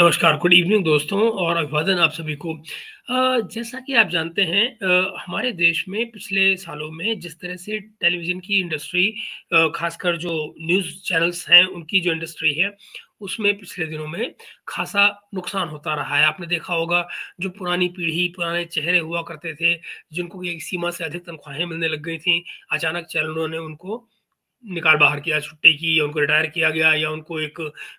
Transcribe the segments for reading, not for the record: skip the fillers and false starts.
नमस्कार, good evening दोस्तों और अभिवादन आप सभी को। जैसा कि आप जानते हैं हमारे देश में पिछले सालों में जिस तरह से टेलीविज़न की इंडस्ट्री ख़ासकर जो न्यूज़ चैनल्स हैं, उनकी जो इंडस्ट्री है, उसमें पिछले दिनों में ख़ासा नुकसान होता रहा है। आपने देखा होगा जो पुरानी पीढ़ी, पुराने चेहरे हुआ करते थे, जिनको एक सीमा से अधिक तनख्वाहें मिलने लग गई थीं, अचानक चैनलों ने उनको निकाल बाहर किया, छुट्टी की या उनको रिटायर किया गया या उनको एक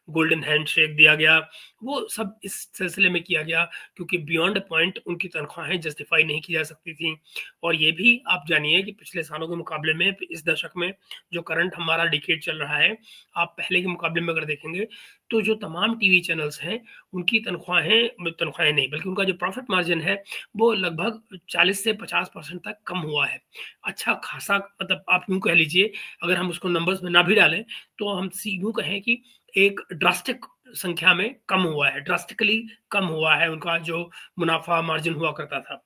गोल्डन हैंडशेक दिया गया। वो सब इस सिलसिले में किया गया क्योंकि बियॉन्ड पॉइंट उनकी तनख्वाहें जस्टिफाई नहीं की जा सकती थी। और ये भी आप जानिए कि पिछले सालों के मुकाबले में इस दशक में जो करंट हमारा डिकेड चल रहा है, आप पहले के मुकाबले में अगर देखेंगे तो जो तमाम टीवी चैनल्स हैं, उनकी तनख्वाहें नहीं बल्कि उनका जो प्रॉफिट मार्जिन है, वो लगभग 40 से 50% तक कम हुआ है। अच्छा खासा मतलब आप यूँ कह लीजिए, अगर हम उसको नंबर्स में ना भी डालें, तो हम यूँ कहें कि एक ड्रास्टिक संख्या में कम हुआ है, ड्रास्टिकली कम हुआ है उनका जो मुनाफ़ा मार्जिन हुआ करता था।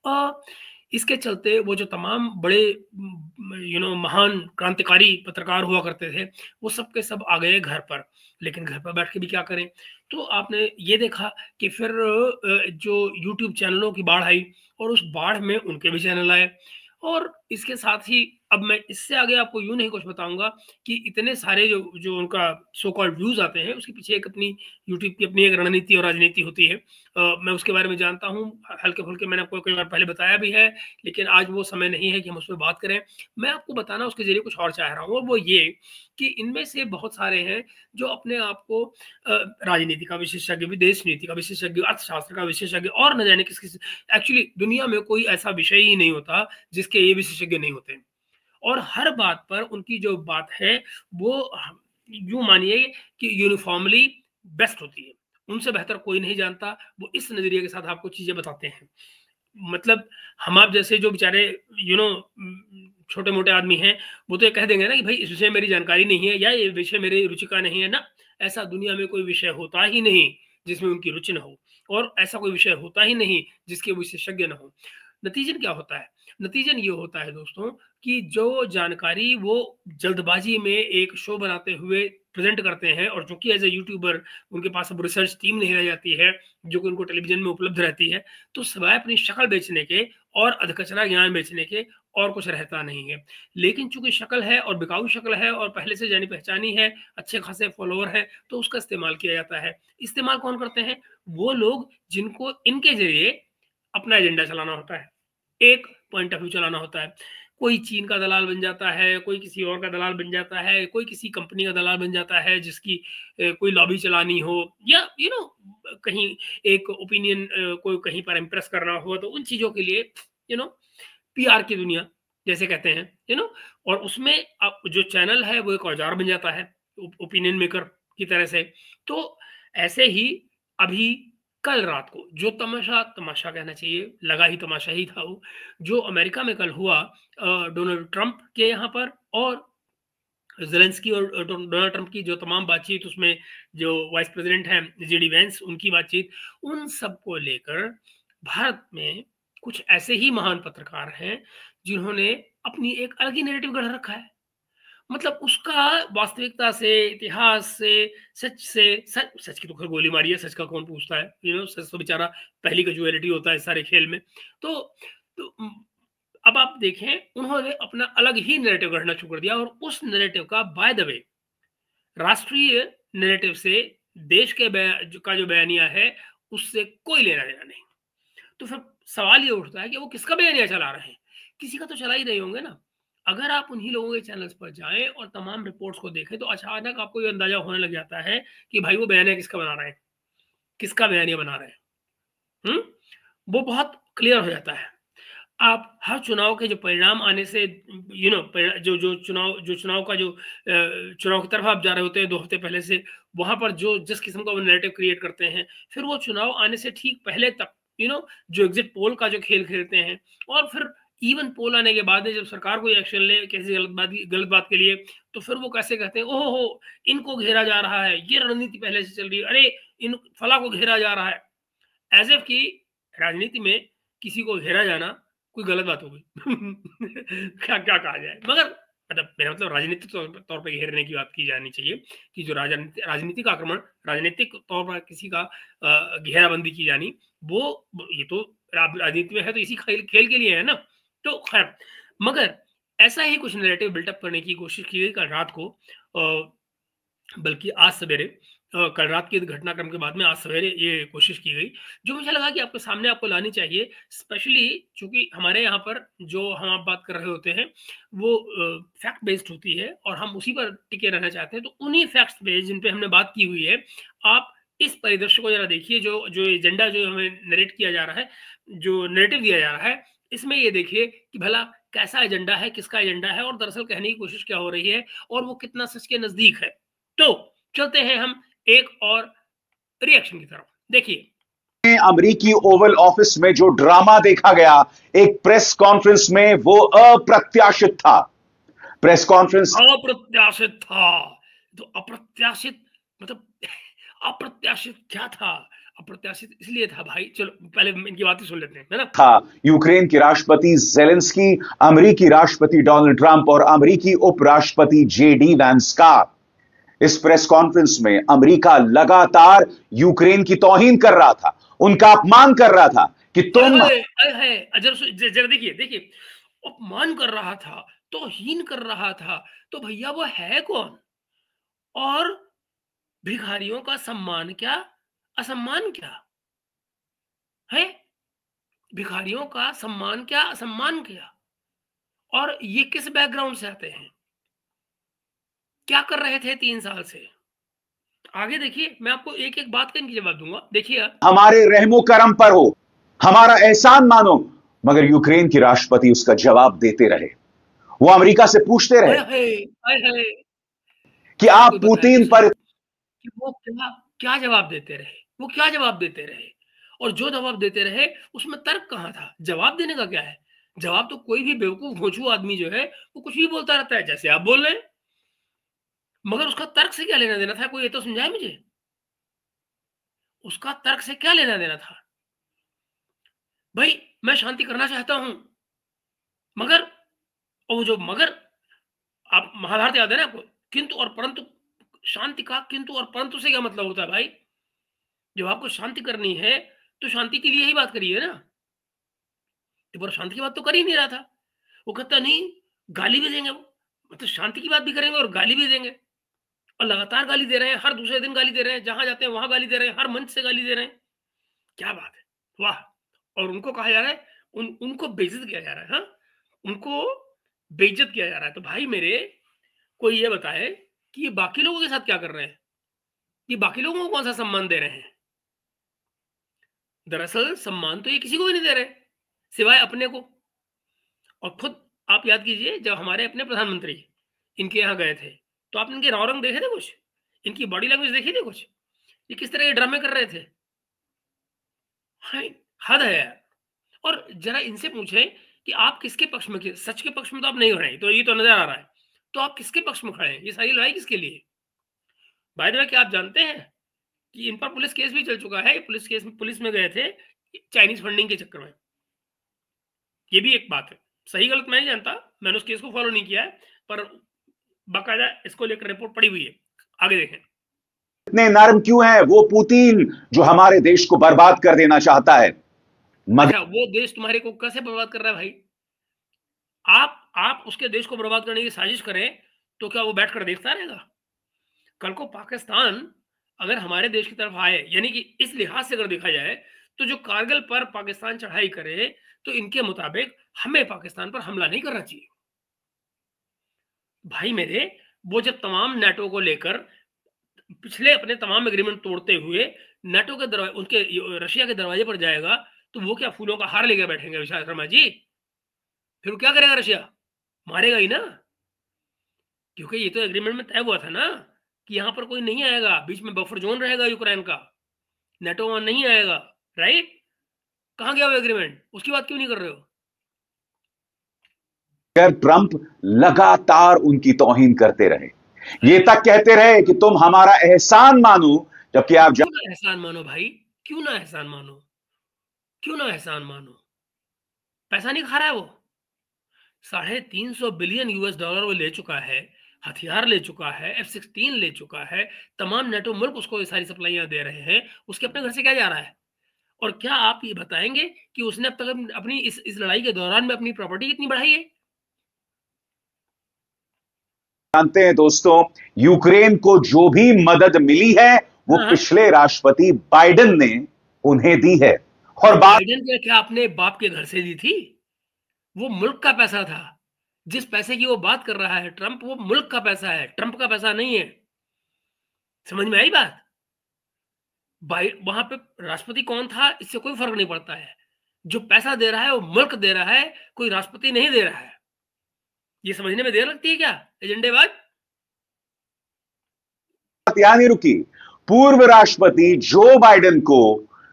अ, इसके चलते वो जो तमाम बड़े महान क्रांतिकारी पत्रकार हुआ करते थे, वो सब के सब आ गए घर पर। लेकिन घर पर बैठ के भी क्या करें? तो आपने ये देखा कि फिर जो यूट्यूब चैनलों की बाढ़ आई और उस बाढ़ में उनके भी चैनल आए। और इसके साथ ही अब मैं इससे आगे आपको यूँ नहीं कुछ बताऊँगा कि इतने सारे जो जो उनका सो कॉल्ड व्यूज़ आते हैं, उसके पीछे एक अपनी यूट्यूब की अपनी एक रणनीति और राजनीति होती है। मैं उसके बारे में जानता हूँ, हल्के-फुल्के मैंने आपको कई बार पहले बताया भी है, लेकिन आज वो समय नहीं है कि हम उसपे बात करें। मैं आपको बताना उसके ज़रिए कुछ और चाह रहा हूँ और वो ये कि इनमें से बहुत सारे हैं जो अपने आप को राजनीति का विशेषज्ञ, विदेश नीति का विशेषज्ञ, अर्थशास्त्र का विशेषज्ञ और न जाने किस-किस एक्चुअली दुनिया में कोई ऐसा विषय ही नहीं होता, जिसके ये विशेषज्ञ नहीं होते। और हर बात पर उनकी जो बात है, वो यूँ मानिए कि यूनिफ़ॉर्मली बेस्ट होती है। उनसे बेहतर कोई नहीं जानता, वो इस नज़रिए के साथ आपको चीज़ें बताते हैं। मतलब हम आप जैसे जो बेचारे यू नो छोटे-मोटे आदमी हैं, वो तो ये कह देंगे ना कि भई इस विषय में मेरी जानकारी नहीं है या ये विषय मेरी रुचि का नहीं है ना, ऐसा दुनिया में कोई विषय होता ही नहीं, जिसमें उनकी रुचि ना हो और ऐसा कोई विषय होता ही नहीं, जिसके वो विशेषज्ञ ना हो। नतीजन क्या होता है? नतीजन ये होता है दोस्तों कि जो जानकारी वो जल्दबाजी में एक शो बनाते हुए प्रेज़ेंट करते हैं और चूँकि एज़ अ यूट्यूबर उनके पास अब रिसर्च टीम नहीं रह जाती है, जो कि उनको टेलीविज़न में उपलब्ध रहती है, तो सिवाय अपनी शक्ल बेचने के और अधकचरा ज्ञान बेचने के और कुछ रहता नहीं है। लेकिन चूँकि शक्ल है और बिकाऊ शक्ल है और पहले से जानी-पहचानी है, अच्छे खासे फॉलोवर हैं, तो उसका इस्तेमाल किया जाता है। इस्तेमाल कौन करते हैं? वो लोग जिनको इनके ज़रिए अपना एजेंडा चलाना होता है। एक पॉइंट ऑफ व्यू चलाना होता है। कोई चीन का दलाल बन जाता है, कोई किसी और का दलाल बन जाता है, कोई किसी कंपनी का दलाल बन जाता है जिसकी कोई लॉबी चलानी हो या कहीं एक ओपिनियन को कहीं पर इम्प्रेस करना हो, तो उन चीज़ों के लिए यू नो पीआर की दुनिया जैसे कहते हैं, और उसमें अब जो चैनल है वो एक औजार बन जाता है ओपिनियन मेकर की तरह से। तो ऐसे ही अभी कल रात को जो तमाशा तमाशा कहना चाहिए, लगा ही तमाशा ही था वो, जो अमेरिका में कल हुआ डोनाल्ड ट्रंप के यहाँ पर और ज़ेलेंस्की और डोनाल्ड ट्रंप की जो तमाम बातचीत, उसमें जो वाइस प्रेसिडेंट हैं जेडी वेंस, उनकी बातचीत, उन सब को लेकर भारत में कुछ ऐसे ही महान पत्रकार हैं जिन्होंने अपनी एक अलग ही नैरेटिव गढ़ रखा है। मतलब उसका वास्तविकता से, इतिहास से, सच से सच सच की तो खैर गोली मारी है, सच का कौन पूछता है? सच तो बेचारा पहली कैजुअलिटी होता है इस सारे खेल में। तो तो अब आप देखें, उन्होंने अपना अलग ही नैरेटिव गढ़ना शुरू कर दिया और उस नैरेटिव का बाय द वे राष्ट्रीय नैरेटिव से देश के का जो बयानिया है, उससे कोई लेना-देना नहीं। तो फिर सवाल ये उठता है कि वो किसका बयानिया चला रहे हैं? किसी का तो चला ही रहे होंगे ना। अगर आप उन्हीं लोगों के चैनल्स पर जाएँ और तमाम रिपोर्ट्स को देखें, तो अचानक आपको ये अंदाज़ा होने लग जाता है कि भाई वो बयानिया किसका बना रहे हैं? किसका बयानिया बना रहे हैं? हुँ? वो बहुत क्लियर हो जाता है। आप हर चुनाव के जो परिणाम आने से जो चुनाव का जो चुनाव की तरफ आप जा रहे होते हैं 2 हफ्ते पहले से, वहाँ पर जो जिस किस्म का वो नैरेटिव क्रिएट करते हैं, फिर वो चुनाव आने से ठीक पहले तक जो एग्ज़िट पोल का जो खेल खेलते हैं और फिर इवन पोल आने के बाद में जब सरकार कोई एक्शन ले किसी गलत बात के लिए, तो फिर वो कैसे कहते हैं, "ओह हो! इनको घेरा जा रहा है, ये रणनीति पहले से चल रही है, अरे! इन फलाँ को घेरा जा रहा है।" एज़ इफ कि राजनीति में किसी को घेरा जाना कोई गलत बात हो गई। क्या क्या कहा जाए? मगर मतलब मेरा मतलब राजनीतिक तौर पे घेरने की बात की जानी चाहिए कि जो राजनीतिक आक्रमण, राजनीतिक तौर पर किसी का घेराबंदी की जानी, वो ये तो राजनीति में है तो इसी खेल खेल के लिए है ना। तो खैर, मगर ऐसा ही कुछ नैरेटिव बिल्टअप करने की कोशिश की गई कल रात को, बल्कि आज सवेरे, कल रात के घटनाक्रम के बाद में आज सवेरे ये कोशिश की गई, जो मुझे लगा कि आपके सामने आपको लानी चाहिए। स्पेशली चूँकि हमारे यहाँ पर जो हम आप बात कर रहे होते हैं, वो फैक्ट बेस्ड होती है और हम उसी पर टिके रहना चाहते हैं। तो उन्हीं फैक्ट्स पे जिन पे हमने बात की हुई है, आप इस परिदृश्य को ज़रा देखिए, जो जो एजेंडा जो हमें नरेट किया जा रहा है, जो नैरेटिव दिया जा रहा है, इसमें ये देखिए कि भला कैसा एजेंडा है, किसका एजेंडा है और दरअसल कहने की कोशिश क्या हो रही है और वो कितना सच के नज़दीक है। तो चलते हैं हम एक और रिएक्शन की तरफ। देखिए, अमेरिकी ओवल ऑफिस में जो ड्रामा देखा गया एक प्रेस कॉन्फ्रेंस में, वो अप्रत्याशित था। प्रेस कॉन्फ्रेंस अप्रत्याशित था। तो अप्रत्याशित मतलब अप्रत्याशित क्या था? अप्रत्याशित इसलिए था भाई, चलो पहले इनकी बातें सुन लेते हैं, है ना? था यूक्रेन के राष्ट्रपति जेलेंस्की, अमेरिकी राष्ट्रपति डोनाल्ड ट्रंप और अमेरिकी उपराष्ट्रपति जेडी वैंस का। इस प्रेस कॉन्फ्रेंस में अमेरिका लगातार यूक्रेन की तौहीन कर रहा था, उनका अपमान कर रहा था कि तुम जरा देखिए देखिए, अपमान कर रहा था, तौहीन कर रहा था, तो भैया वो है कौन? और भिखारियों का सम्मान क्या, असम्मान क्या है? भिखारियों का सम्मान क्या, असम्मान क्या? और ये किस बैकग्राउंड से आते हैं? क्या कर रहे थे 3 साल से? आगे देखिए, मैं आपको एक-एक बात का इनकी जवाब दूँगा। देखिए आप। हमारे रहमो करम पर हो, हमारा एहसान मानो। मगर यूक्रेन के राष्ट्रपति उसका जवाब देते रहे। वो अमेरिका से पूछते हाय रहे हाय! हाय हाय! कि मुझे आप कोई बताए तो पुतिन सही पर कि वो क्या क्या जवाब देते रहे? वो क्या जवाब देते रहे? और जो जवाब देते रहे, उसमें तर्क कहाँ था? जवाब देने का क्या है? जवाब तो कोई भी बेवकूफ़ घोंचू आदमी जो है, वो कुछ भी बोलता रहता है, जैसे आप बोल रहे हैं। मगर उसका तर्क से क्या लेना-देना था? कोई ये तो समझाए मुझे। उसका तर्क से क्या लेना-देना था? भई, मैं शांति करना चाहता हूँ, मगर और वो जो मगर आप महाभारत याद है ना आपको? किंतु और परंतु, शांति का किंतु और परंतु से क्या मतलब होता है भाई? जब आपको शांति करनी है, तो शांति के लिए ही बात करिए ना। तो पर शांति की बात तो कर ही नहीं रहा था। वो कहता नहीं, गाली भी देंगे वो। मतलब शांति की बात भी करेंगे और गाली भी देंगे। और लगातार गाली दे रहे हैं, हर दूसरे दिन गाली दे रहे हैं, जहाँ जाते हैं वहाँ गाली दे रहे हैं, हर मंच से गाली दे रहे हैं। क्या बात है! वाह! और उनको कहा जा रहा है, उनको बेइज़्ज़त किया जा रहा है, हाँ? उनको बेइज़्ज़त किया जा रहा है। तो भाई मेरे, कोई ये बताए कि ये बाकी लोगों के साथ क्या कर रहे हैं? ये बाकी लोगों को कौन-सा सम्मान दे रहे हैं? दरअसल सम्मान तो ये किसी को भी नहीं दे रहे, सिवाय अपने को। और खुद आप याद कीजिए, जब हमारे अपने प्रधानमंत्री इनके यहाँ गए थे, तो आपने इनके रंग देखे थे कुछ? इनकी बॉडी लैंग्वेज देखी थी कुछ? ये किस तरह के ड्रामे कर रहे थे? हाय! हद है यार। और ज़रा इनसे पूछें कि आप किसके पक्ष में, सच के पक्ष में तो आप नहीं खड़े हैं, तो ये तो नज़र आ रहा है। तो आप किसके पक्ष में खड़े हैं? ये सारी लड़ाई किसके लिए? बाय द वे, क्या आप जानते हैं कि इन पर पुलिस केस भी चल चुका है? ये पुलिस में गए थे चाइनीज़ फंडिंग के चक्कर में। ये भी एक बात है। सही-गलत मैं नहीं जानता, मैंने उस केस को फ़ॉलो नहीं किया है, पर बाकायदा इसको लेकर रिपोर्ट पड़ी हुई है। आगे देखें। इतने नर्म क्यों हैं? वो पुतिन जो हमारे देश को बर्बाद कर देना चाहता है, मगर अच्छा, वो देश तुम्हारे को कैसे बर्बाद कर रहा है भाई? आप उसके देश को बर्बाद करने की साजिश करें, तो क्या वो बैठकर देखता रहेगा? कल को पाकिस्तान अगर हमारे देश की तरफ आए, यानी कि इस लिहाज से अगर देखा जाए, तो जो कारगिल पर पाकिस्तान चढ़ाई करे, तो इनके मुताबिक हमें पाकिस्तान पर हमला नहीं करना चाहिए। भाई मेरे, वो जब तमाम नेटो को लेकर पिछले अपने तमाम एग्रीमेंट तोड़ते हुए नेटो के दरवाजे, उनके रशिया के दरवाजे पर जाएगा, तो वो क्या फूलों का हार लेकर बैठेंगे विशाल शर्मा जी? फिर वो क्या करेगा रशिया? मारेगा ही ना। क्योंकि ये तो एग्रीमेंट में तय हुआ था ना कि यहाँ पर कोई नहीं आएगा, बीच में बफर जोन रहेगा यूक्रेन का, नेटो वहाँ नहीं आएगा, राइट? कहाँ गया वो एग्रीमेंट? उसकी बात क्यों नहीं कर रहे हो? ट्रंप लगातार उनकी तौहीन करते रहे। ये तक कहते रहे कि तुम हमारा एहसान मानो, जबकि आप क्यों ना एहसान मानो भाई? क्यों ना एहसान मानो? क्यों ना एहसान मानो? पैसा नहीं खा रहा है वो? 350 बिलियन यूएस डॉलर वो ले चुका है, हथियार ले चुका है, F-16 ले चुका है, तमाम नेटो मुल्क उसको ये सारी सप्लाइयां दे रहे हैं, उसके अपने घर से क्या जा रहा है? और क्या आप ये बताएंगे कि उसने अब तक अपनी इस लड़ाई के दौरान में अपनी प्रॉपर्टी कितनी बढ़ाई है? जानते हैं दोस्तों, यूक्रेन को जो भी मदद मिली है वो हाँ, पिछले राष्ट्रपति बाइडेन ने उन्हें दी है। तो और बात बाइडेन क्या अपने बाप के घर से दी थी? वो मुल्क का पैसा था। जिस पैसे की वो बात कर रहा है ट्रंप, वो मुल्क का पैसा है, ट्रंप का पैसा नहीं है। समझ में आई बात? वहां पे राष्ट्रपति कौन था इससे कोई फर्क नहीं पड़ता है। जो पैसा दे रहा है वो मुल्क दे रहा है, कोई राष्ट्रपति नहीं दे रहा है। ये समझने में देर लगती है क्या एजेंडेबाज? यहां नहीं रुकी। पूर्व राष्ट्रपति जो बाइडेन को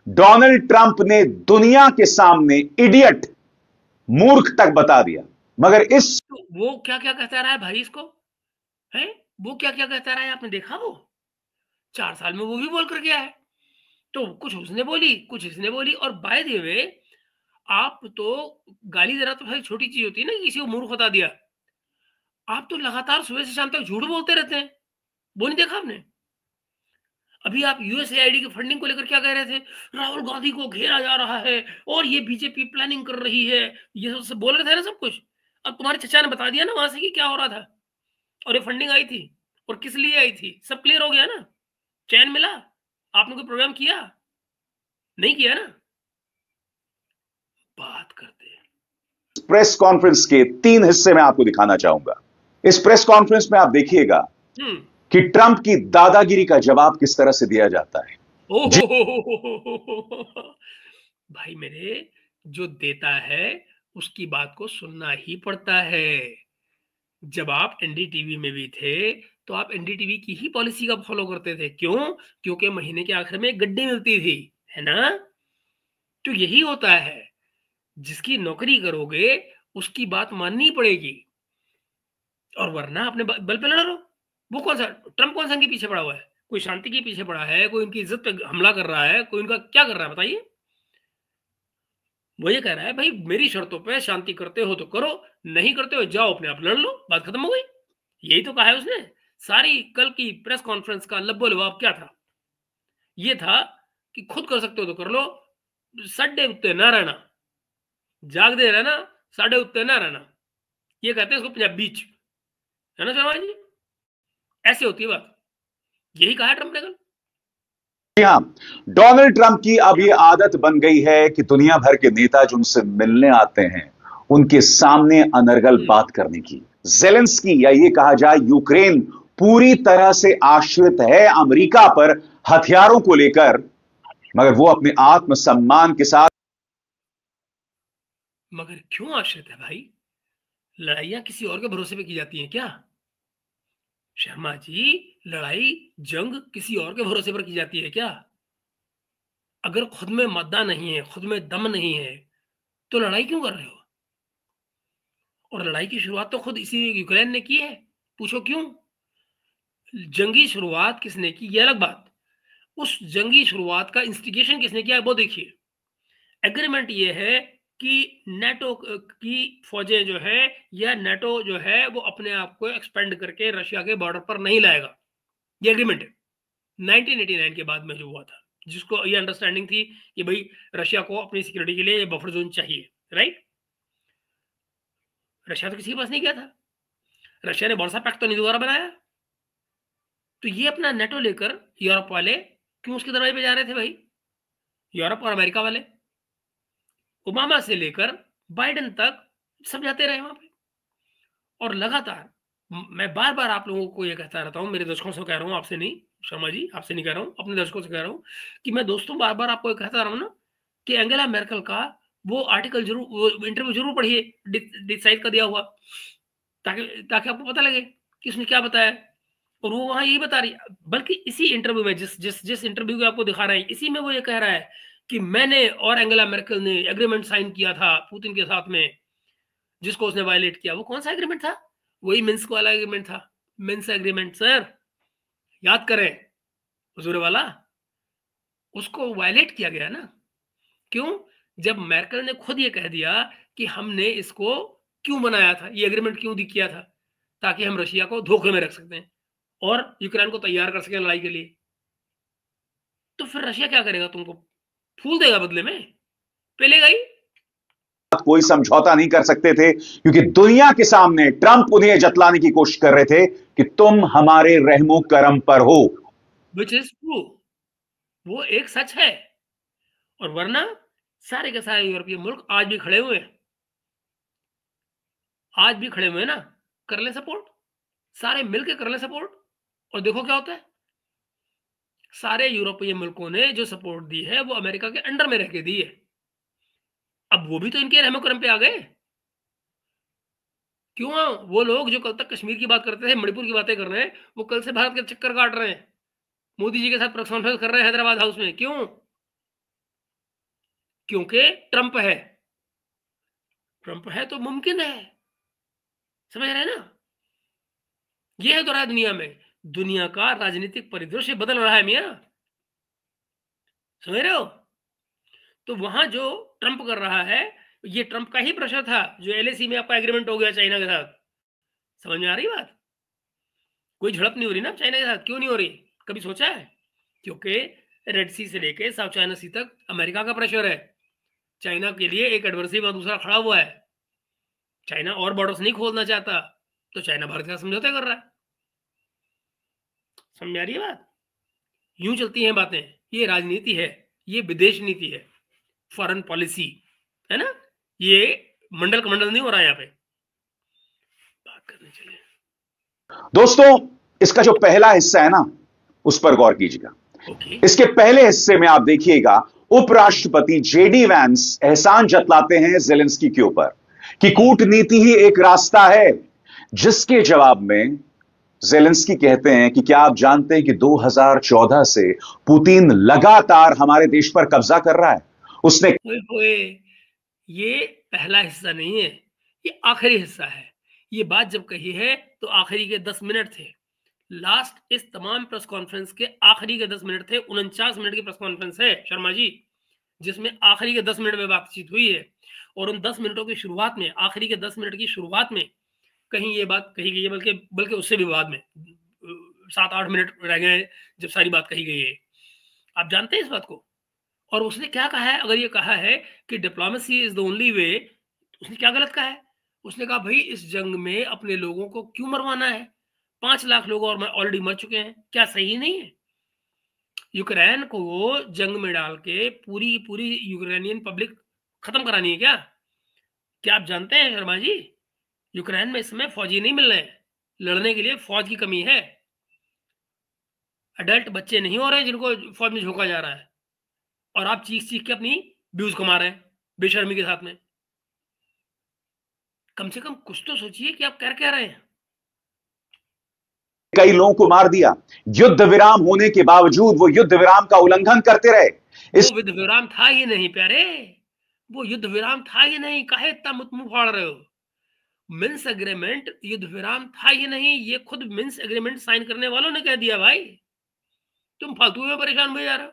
डोनाल्ड ट्रंप ने दुनिया के सामने इडियट, मूर्ख तक बता दिया, मगर इस तो वो क्या क्या कहता रहा है भाई इसको, है? वो क्या क्या कहता रहा है, आपने देखा? वो 4 साल में वो भी बोल कर गया है। तो कुछ उसने बोली, कुछ इसने बोली। और बाय द वे, आप तो गाली देना तो भाई छोटी चीज होती है ना, किसी को मूर्ख बता दिया। आप तो लगातार सुबह से शाम तक झूठ बोलते रहते हैं। वो नहीं देखा आपने? अभी आप यूएसएआईडी की फंडिंग को लेकर क्या कह रहे थे? राहुल गांधी को घेरा जा रहा है और ये बीजेपी प्लानिंग कर रही है, ये सब बोल रहे थे ना सब कुछ। अब तुम्हारे चचा ने बता दिया ना वहां से कि क्या हो रहा था, और ये फंडिंग आई थी और किस लिए आई थी, सब क्लियर हो गया ना। चैन मिला? आपने कोई प्रोग्राम किया? नहीं किया ना। बात करते हैं। प्रेस कॉन्फ्रेंस के 3 हिस्से में आपको दिखाना चाहूंगा। इस प्रेस कॉन्फ्रेंस में आप देखिएगा कि ट्रंप की दादागिरी का जवाब किस तरह से दिया जाता है। भाई मेरे, जो देता है उसकी बात को सुनना ही पड़ता है। जब आप एनडीटीवी में भी थे तो आप एनडीटीवी की ही पॉलिसी का फॉलो करते थे। क्यों? क्योंकि महीने के आखिर में गड्डी मिलती थी, है ना? तो यही होता है, जिसकी नौकरी करोगे उसकी बात माननी पड़ेगी, और वरना अपने बल पे लड़ा रहो। वो कौन सा ट्रंप, कौन सा इनके पीछे पड़ा हुआ है? कोई शांति के पीछे पड़ा है? कोई उनकी इज्जत पे हमला कर रहा है? कोई उनका क्या कर रहा है बताइए? वो ये कह रहा है भाई मेरी शर्तों पे शांति करते हो तो करो, नहीं करते हो जाओ अपने आप लड़ लो, बात खत्म हो गई। यही तो कहा है उसने। सारी कल की प्रेस कॉन्फ्रेंस का लब्बो लबाब क्या था? ये था कि खुद कर सकते हो तो कर लो, सड्डे उत्ते ना रहना, जागते रहना, साढ़े उत्ते ना रहना। ये कहते हैं इसको पंजाबी च, है ना शर्मा जी? ऐसे होती है बात। यही कहा है ट्रंप ने कल। हां, डोनाल्ड ट्रंप की अब यह आदत बन गई है कि दुनिया भर के नेता जो उनसे मिलने आते हैं उनके सामने अनर्गल बात करने की। जेलेंस्की, या ये कहा जाए यूक्रेन, पूरी तरह से आश्रित है अमेरिका पर हथियारों को लेकर, मगर वो अपने आत्मसम्मान के साथ। मगर क्यों आश्रित है भाई? लड़ाइयां किसी और के भरोसे पे की जाती हैं क्या शर्मा जी? लड़ाई जंग किसी और के भरोसे पर की जाती है क्या? अगर खुद में मद्दा नहीं है, खुद में दम नहीं है, तो लड़ाई क्यों कर रहे हो? और लड़ाई की शुरुआत तो खुद इसी यूक्रेन ने की है। पूछो क्यों? जंगी शुरुआत किसने की ये अलग बात, उस जंगी शुरुआत का इंस्टिगेशन किसने किया है वो देखिए। एग्रीमेंट ये है कि नेटो की फौजें जो है, या नेटो जो है, वो अपने आप को एक्सपेंड करके रशिया के बॉर्डर पर नहीं लाएगा। ये एग्रीमेंट है 1989 के बाद में जो हुआ था, जिसको ये अंडरस्टैंडिंग थी कि भाई रशिया को अपनी सिक्योरिटी के लिए ये बफर जोन चाहिए, राइट? रशिया तो किसी के पास नहीं गया था, रशिया ने वर्सा पैक्ट तो नहीं दोबारा बनाया। तो ये अपना नेटो लेकर यूरोप वाले क्यों उसके दरवाजे पे जा रहे थे भाई? यूरोप और अमेरिका वाले, ओबामा से लेकर बाइडेन तक सब जाते रहे वहां पे। और लगातार मैं बार बार आप लोगों को ये कहता रहता हूँ, मेरे दर्शकों से कह रहा हूँ, आपसे नहीं शर्मा जी, आपसे नहीं कह रहा हूँ, अपने दर्शकों से कह रहा हूँ कि मैं दोस्तों बार बार आपको कहता रहा हूँ ना कि एंगेला मेर्केल का वो आर्टिकल जरूर, वो इंटरव्यू जरूर पढ़िए, डिसाइड का दिया हुआ, ताकि ताकि आपको पता लगे कि उसने क्या बताया। और वो वहां यही बता रही है, बल्कि इसी इंटरव्यू में, जिस जिस जिस इंटरव्यू को आपको दिखा रहे हैं, इसी में वो ये कह रहा है कि मैंने और एंगेला मेर्केल ने एग्रीमेंट साइन किया था पुतिन के साथ में, जिसको उसने वायलेट किया। वो कौन सा एग्रीमेंट था? वही मिन्स्क वाला एग्रीमेंट था। मिन्स्क एग्रीमेंट सर, याद करें हुजूर वाला, उसको वायलेट किया गया ना। क्यों? जब मेर्केल ने खुद ये कह दिया कि हमने इसको क्यों बनाया था, ये एग्रीमेंट क्यों किया था, ताकि हम रशिया को धोखे में रख सकते हैं और यूक्रेन को तैयार कर सकें लड़ाई के लिए। तो फिर रशिया क्या करेगा, तुमको फूल देगा बदले में, पेलेगा ही। कोई समझौता नहीं कर सकते थे, क्योंकि दुनिया के सामने ट्रंप उन्हें जतलाने की कोशिश कर रहे थे कि तुम हमारे रहमो करम पर हो। विच इज ट्रू, वो एक सच है। और वरना सारे के सारे यूरोपीय मुल्क आज भी खड़े हुए हैं, आज भी खड़े हुए हैं ना, कर ले सपोर्ट, सारे मिलके कर ले सपोर्ट, और देखो क्या होता है। सारे यूरोपीय मुल्कों ने जो सपोर्ट दी है वो अमेरिका के अंडर में रह के दी है। अब वो भी तो इनके रहमो करम पे आ गए। क्यों वो लोग जो कल तक कश्मीर की बात करते थे, मणिपुर की बातें कर रहे हैं, वो कल से भारत के चक्कर काट रहे हैं, मोदी जी के साथ प्रेस कॉन्फ्रेंस कर रहे हैं हैदराबाद हाउस में। क्यों? क्योंकि ट्रंप है। ट्रंप है तो मुमकिन है, समझ रहे हैं ना। ये है तो रहा दुनिया में, दुनिया का राजनीतिक परिदृश्य बदल रहा है मियाँ, समझ रहे हो। तो वहां जो ट्रंप कर रहा है, ये ट्रंप का ही प्रेशर था जो एलएसी में आपका एग्रीमेंट हो गया चाइना के साथ। समझ में आ रही बात? कोई झड़प नहीं हो रही ना चाइना के साथ। क्यों नहीं हो रही, कभी सोचा है? क्योंकि रेड सी से लेके साउथ चाइना सी तक अमेरिका का प्रेशर है। चाइना के लिए एक एडवर्सरी वहां दूसरा खड़ा हुआ है। चाइना और बॉर्डर्स नहीं खोलना चाहता, तो चाइना भारत का समझौता कर रहा है। समझ आ रही है बात? यूं चलती हैं बातें। ये राजनीति है, ये विदेश नीति है, फॉरेन पॉलिसी है ना। ये मंडल कमंडल नहीं हो रहा है यहाँ पे। बात करने चले दोस्तों, इसका जो पहला हिस्सा है ना, उस पर गौर कीजिएगा। ओके। इसके पहले हिस्से में आप देखिएगा, उपराष्ट्रपति जेडी वैंस एहसान जतलाते हैं जेलेंस्की के ऊपर कि कूटनीति ही एक रास्ता है, जिसके जवाब में जेलेंस्की कहते हैं कि क्या आप जानते हैं कि 2014 से पुतिन लगातार हमारे देश पर कब्जा कर रहा है। उसने ओए, ये पहला हिस्सा नहीं है, ये आखिरी हिस्सा है। ये बात जब कही है तो आखिरी के 10 मिनट थे। लास्ट इस तमाम प्रेस कॉन्फ्रेंस के आखिरी के 10 मिनट थे। 49 मिनट की प्रेस कॉन्फ्रेंस है शर्मा जी, जिसमें आखिरी के 10 मिनट में बातचीत हुई है। और उन 10 मिनटों की शुरुआत में, आखिरी के 10 मिनट की शुरुआत में कहीं ये बात कही गई है, बल्कि उससे भी बाद में 7-8 मिनट रह गए जब सारी बात कही गई है। आप जानते हैं इस बात को? और उसने क्या कहा है? अगर ये कहा है कि diplomacy is the only way, उसने क्या गलत कहा है? उसने कहा भाई इस जंग में अपने लोगों को क्यों मरवाना है? 5 लाख लोग और ऑलरेडी मर चुके हैं। क्या सही नहीं है? यूक्रेन को जंग में डाल के पूरी की पूरी यूक्रेनियन पब्लिक खत्म करानी है क्या? क्या आप जानते हैं शर्मा जी, यूक्रेन में इस समय फौजी नहीं मिल रहे हैं, लड़ने के लिए फौज की कमी है। अडल्ट बच्चे नहीं हो रहे हैं जिनको फौज में झोंका जा रहा है, और आप चीख चीख के अपनी व्यूज कमा रहे हैं बेशर्मी के साथ में। कम से कम कुछ तो सोचिए कि आप कर क्या रहे हैं। कई लोगों को मार दिया, युद्ध विराम होने के बावजूद वो युद्ध विराम का उल्लंघन करते रहे। वो युद्ध विराम था ही नहीं प्यारे, वो युद्ध विराम था ही नहीं। काहे इतना मुंह फाड़ रहे हो? मिन्स एग्रीमेंट युद्ध विराम था ही नहीं, ये खुद मिन्स एग्रीमेंट साइन करने वालों ने कह दिया। भाई तुम फालतू में परेशान हुए जा रहे हो।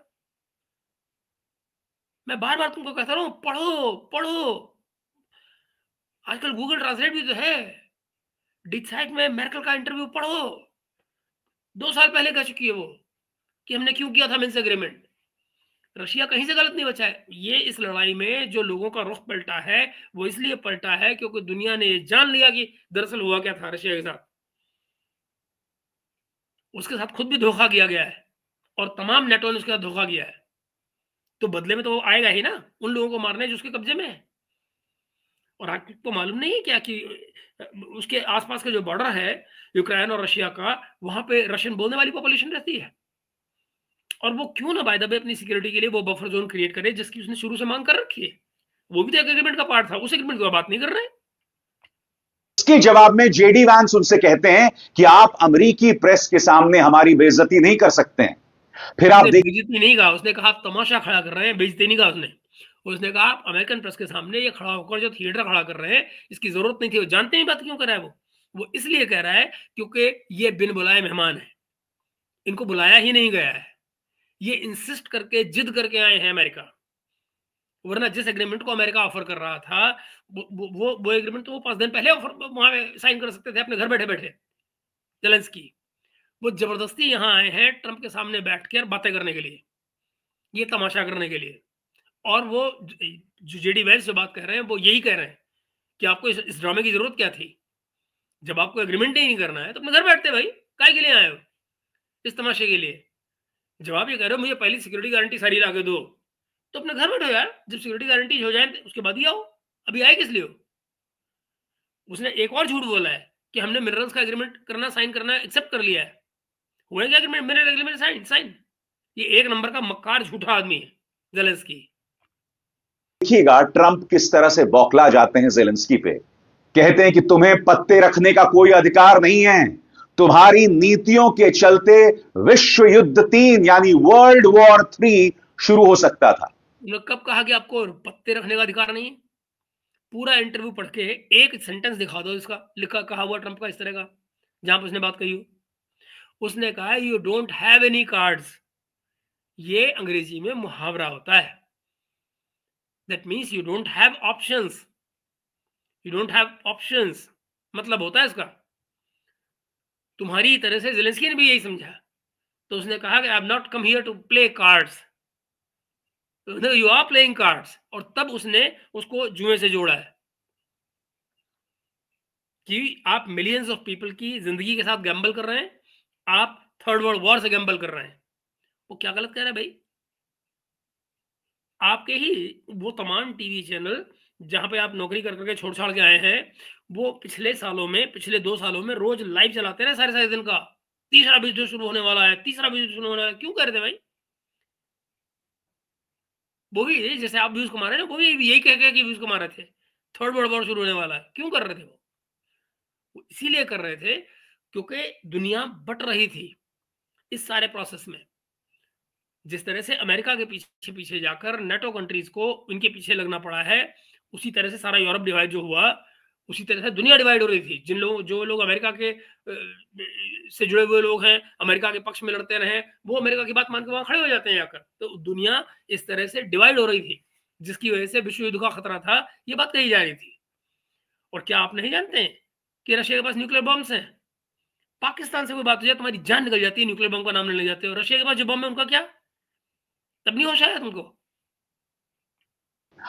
मैं बार बार तुमको कहता रहा हूं, पढ़ो पढ़ो। आजकल गूगल ट्रांसलेट भी तो है। डिसाइड में मेर्केल का इंटरव्यू पढ़ो, 2 साल पहले कह चुकी है वो कि हमने क्यों किया था मिन्स एग्रीमेंट। रशिया कहीं से गलत नहीं बचा है। ये इस लड़ाई में जो लोगों का रुख पलटा है, वो इसलिए पलटा है क्योंकि दुनिया ने ये जान लिया कि दरअसल हुआ क्या था रशिया के साथ। उसके साथ खुद भी धोखा किया गया है, और तमाम नेटो ने उसके साथ धोखा किया है। तो बदले में तो वो आएगा ही ना उन लोगों को मारने जो उसके कब्जे में है। और आपको मालूम नहीं है क्या कि उसके आसपास का जो बॉर्डर है यूक्रेन और रशिया का, वहां पे रशियन बोलने वाली पॉपुलेशन रहती है। और वो क्यों ना बाय द वे अपनी सिक्योरिटी के लिए वो बफर जोन क्रिएट करे, जिसकी उसने शुरू से मांग कर रखी है। वो भी तो एक एग्रीमेंट का पार्ट था, उस एग्रीमेंट की बात नहीं कर रहे। इसके जवाब में जेडी वैंस उनसे कहते हैं कि आप अमेरिकी प्रेस के सामने हमारी बेइज्जती नहीं कर सकते हैं। फिर आप देख, बेइज्जती नहीं कहा उसने, कहा आप तमाशा खड़ा कर रहे हैं, बेइज्जती नहीं कहा उसने। उसने कहा आप अमेरिकन प्रेस के सामने ये खड़ा होकर जो थिएटर खड़ा कर रहे हैं, इसकी जरूरत नहीं थी। वो जानते हैं बात क्यों कर रहा है वो इसलिए कह रहा है क्योंकि ये बिन बुलाए मेहमान है, इनको बुलाया ही नहीं गया है। ये इंसिस्ट करके जिद करके आए हैं अमेरिका वरना जिस एग्रीमेंट को अमेरिका ऑफर कर रहा था वो एग्रीमेंट तो वो 5 दिन पहले ऑफर वहां साइन कर सकते थे अपने घर बैठे बैठे जेलेंस्की। वो जबरदस्ती यहाँ आए हैं ट्रंप के सामने बैठ कर बातें करने के लिए, ये तमाशा करने के लिए। और वो जो जेडी वैंस जो बात कह रहे हैं वो यही कह रहे हैं कि आपको इस ड्रामे की जरूरत क्या थी, जब आपको एग्रीमेंट ही नहीं करना है तो अपने घर बैठते भाई, काय के लिए आए हो इस तमाशे के लिए। जब आप ये कह रहे हो मुझे पहली सिक्योरिटी गारंटी सारी ला के दो, तो अपने घर बैठो यार, जब सिक्योरिटी गारंटी हो जाए उसके बाद ही आओ, अभी आए किस लिए हो। उसने एक और झूठ बोला है कि हमने मिनरल्स का एग्रीमेंट करना साइन करना एक्सेप्ट कर लिया है। हुआ क्या agreement, mineral agreement sign sign. ये एक नंबर का मक्कार झूठा आदमी है जेलेंस्की। देखिएगा ट्रंप किस तरह से बौखला जाते हैं जेलेंस्की पे, कहते हैं कि तुम्हें पत्ते रखने का कोई अधिकार नहीं है, तुम्हारी नीतियों के चलते विश्व युद्ध 3 यानी वर्ल्ड वॉर 3 शुरू हो सकता था। कब कहा कि आपको पत्ते रखने का अधिकार नहीं है? पूरा इंटरव्यू पढ़ के एक सेंटेंस दिखा दो इसका लिखा कहा हुआ ट्रंप का इस तरह का, जहां पर उसने बात कही हो। उसने कहा you don't have any cards, ये अंग्रेजी में मुहावरा होता है। That means you don't have options, you don't have options मतलब होता है इसका। तुम्हारी तरह से जेलेंस्की ने भी यही समझा, तो उसने कहा कि I have not come here to play cards, you are playing cards. और तब उसने उसको जुए से जोड़ा है कि आप मिलियंस ऑफ पीपल की जिंदगी के साथ गैम्बल कर रहे हैं, आप थर्ड वर्ल्ड वॉर से गैम्बल कर रहे हैं। वो क्या गलत कह रहा है भाई? आपके ही वो तमाम टीवी चैनल जहां पे आप नौकरी कर करके छोड़ छाड़ के आए हैं, वो पिछले 2 सालों में रोज लाइव चलाते रहे सारे सारे दिन का, तीसरा विश्व शुरू होने वाला है, तीसरा विश्व शुरू होने वाला है। क्यों कर रहे थे भाई? वो भी जैसे आप व्यूज कमा रहे हैं, वो भी यही कह कि व्यूज कमा रहे थे, थर्ड वर्ल्ड वॉर शुरू होने वाला है। क्यों कर रहे थे वो इसीलिए कर रहे थे क्योंकि दुनिया बट रही थी इस सारे प्रोसेस में। जिस तरह से अमेरिका के पीछे पीछे जाकर नेटो कंट्रीज को इनके पीछे लगना पड़ा है, उसी तरह से सारा यूरोप डिवाइड जो हुआ, उसी तरह से दुनिया डिवाइड हो रही थी। जो लोग अमेरिका के से जुड़े हुए लोग हैं, अमेरिका के पक्ष में लड़ते रहे, वो अमेरिका की बात मान के वहां खड़े हो जाते हैं जाकर। तो दुनिया इस तरह से डिवाइड हो रही थी, जिसकी वजह से विश्व युद्ध का खतरा था, ये बात कही जा रही थी। और क्या आप नहीं जानते हैं कि रशिया के पास न्यूक्लियर बॉम्ब्स हैं? पाकिस्तान से कोई बात हो जाए तुम्हारी जान निकल जाती है, न्यूक्लियर बॉम्ब का नाम लेने लग जाते हो। रशिया के पास जो बॉम्ब है उनका क्या, तब नहीं होश आया तुमको?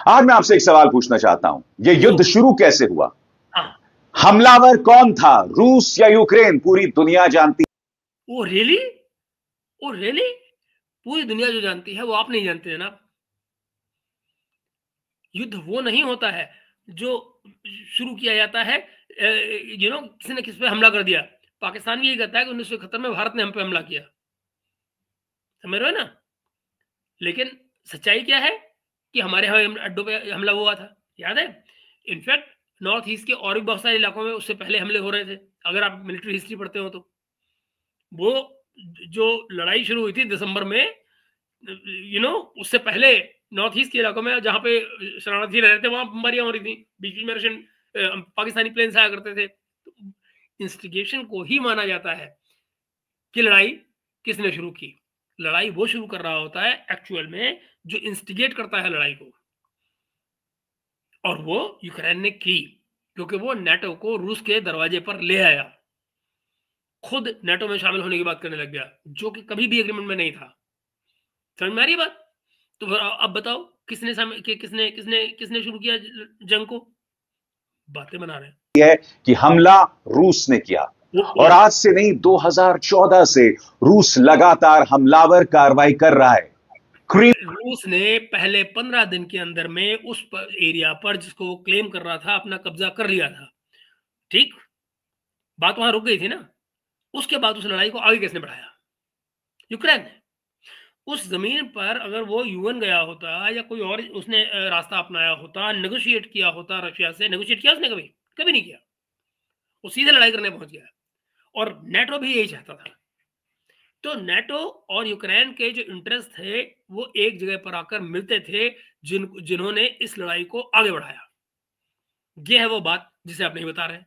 आज मैं आपसे एक सवाल पूछना चाहता हूं, यह युद्ध शुरू कैसे हुआ? हाँ, हमलावर कौन था, रूस या यूक्रेन? पूरी दुनिया जानती। ओ रियली, ओ रियली, पूरी दुनिया जो जानती है वो आप नहीं जानते जनाब। युद्ध वो नहीं होता है जो शुरू किया जाता है किसी ने किस पे हमला कर दिया। पाकिस्तान यही कहता है कि 1971 में भारत ने हम पे हमला किया, समझ रहे हो ना? लेकिन सच्चाई क्या है कि हमारे यहाँ अड्डों पे हमला हुआ था, याद है? इनफैक्ट नॉर्थ ईस्ट के और भी बहुत सारे इलाकों में उससे पहले हमले हो रहे थे, अगर आप मिलिट्री हिस्ट्री पढ़ते हो तो। वो जो लड़ाई शुरू हुई थी दिसंबर में, उससे पहले नॉर्थ ईस्ट के इलाकों में जहां पे शरणार्थी रह रहे थे वहां बमबारियां हो रही थी, बीच बीच में रशियन पाकिस्तानी प्लेन्स आया करते थे। तो इंस्टिगेशन को ही माना जाता है कि लड़ाई किसने शुरू की। लड़ाई वो शुरू कर रहा होता है एक्चुअल में जो इंस्टिगेट करता है लड़ाई को, और वो यूक्रेन ने की, क्योंकि वो नाटो को रूस के दरवाजे पर ले आया, खुद नाटो में शामिल होने की बात करने लग गया, जो कि कभी भी एग्रीमेंट में नहीं था। समझ में आ रही बात? तो अब बताओ किसने किसने किसने किसने शुरू किया जंग को? बातें बना रहे हैं है कि हमला रूस ने किया, और आज से नहीं 2014 से रूस लगातार हमलावर कार्रवाई कर रहा है। रूस ने पहले 15 दिन के अंदर में उस एरिया पर जिसको वो क्लेम कर रहा था अपना कब्जा कर लिया था। ठीक, बात वहां रुक गई थी ना। उसके बाद उस लड़ाई को आगे किसने बढ़ाया? यूक्रेन ने। उस जमीन पर अगर वो यूएन गया होता या कोई और उसने रास्ता अपनाया होता, नेगोशिएट किया होता रशिया से, नेगोशिएट किया उसने? कभी कभी नहीं किया। वो सीधे लड़ाई करने पहुंच गया, और नेटो भी यही चाहता था। तो नेटो और यूक्रेन के जो इंटरेस्ट थे वो एक जगह पर आकर मिलते थे, जिन्होंने इस लड़ाई को आगे बढ़ाया। ये है वो बात जिसे आप नहीं बता रहे,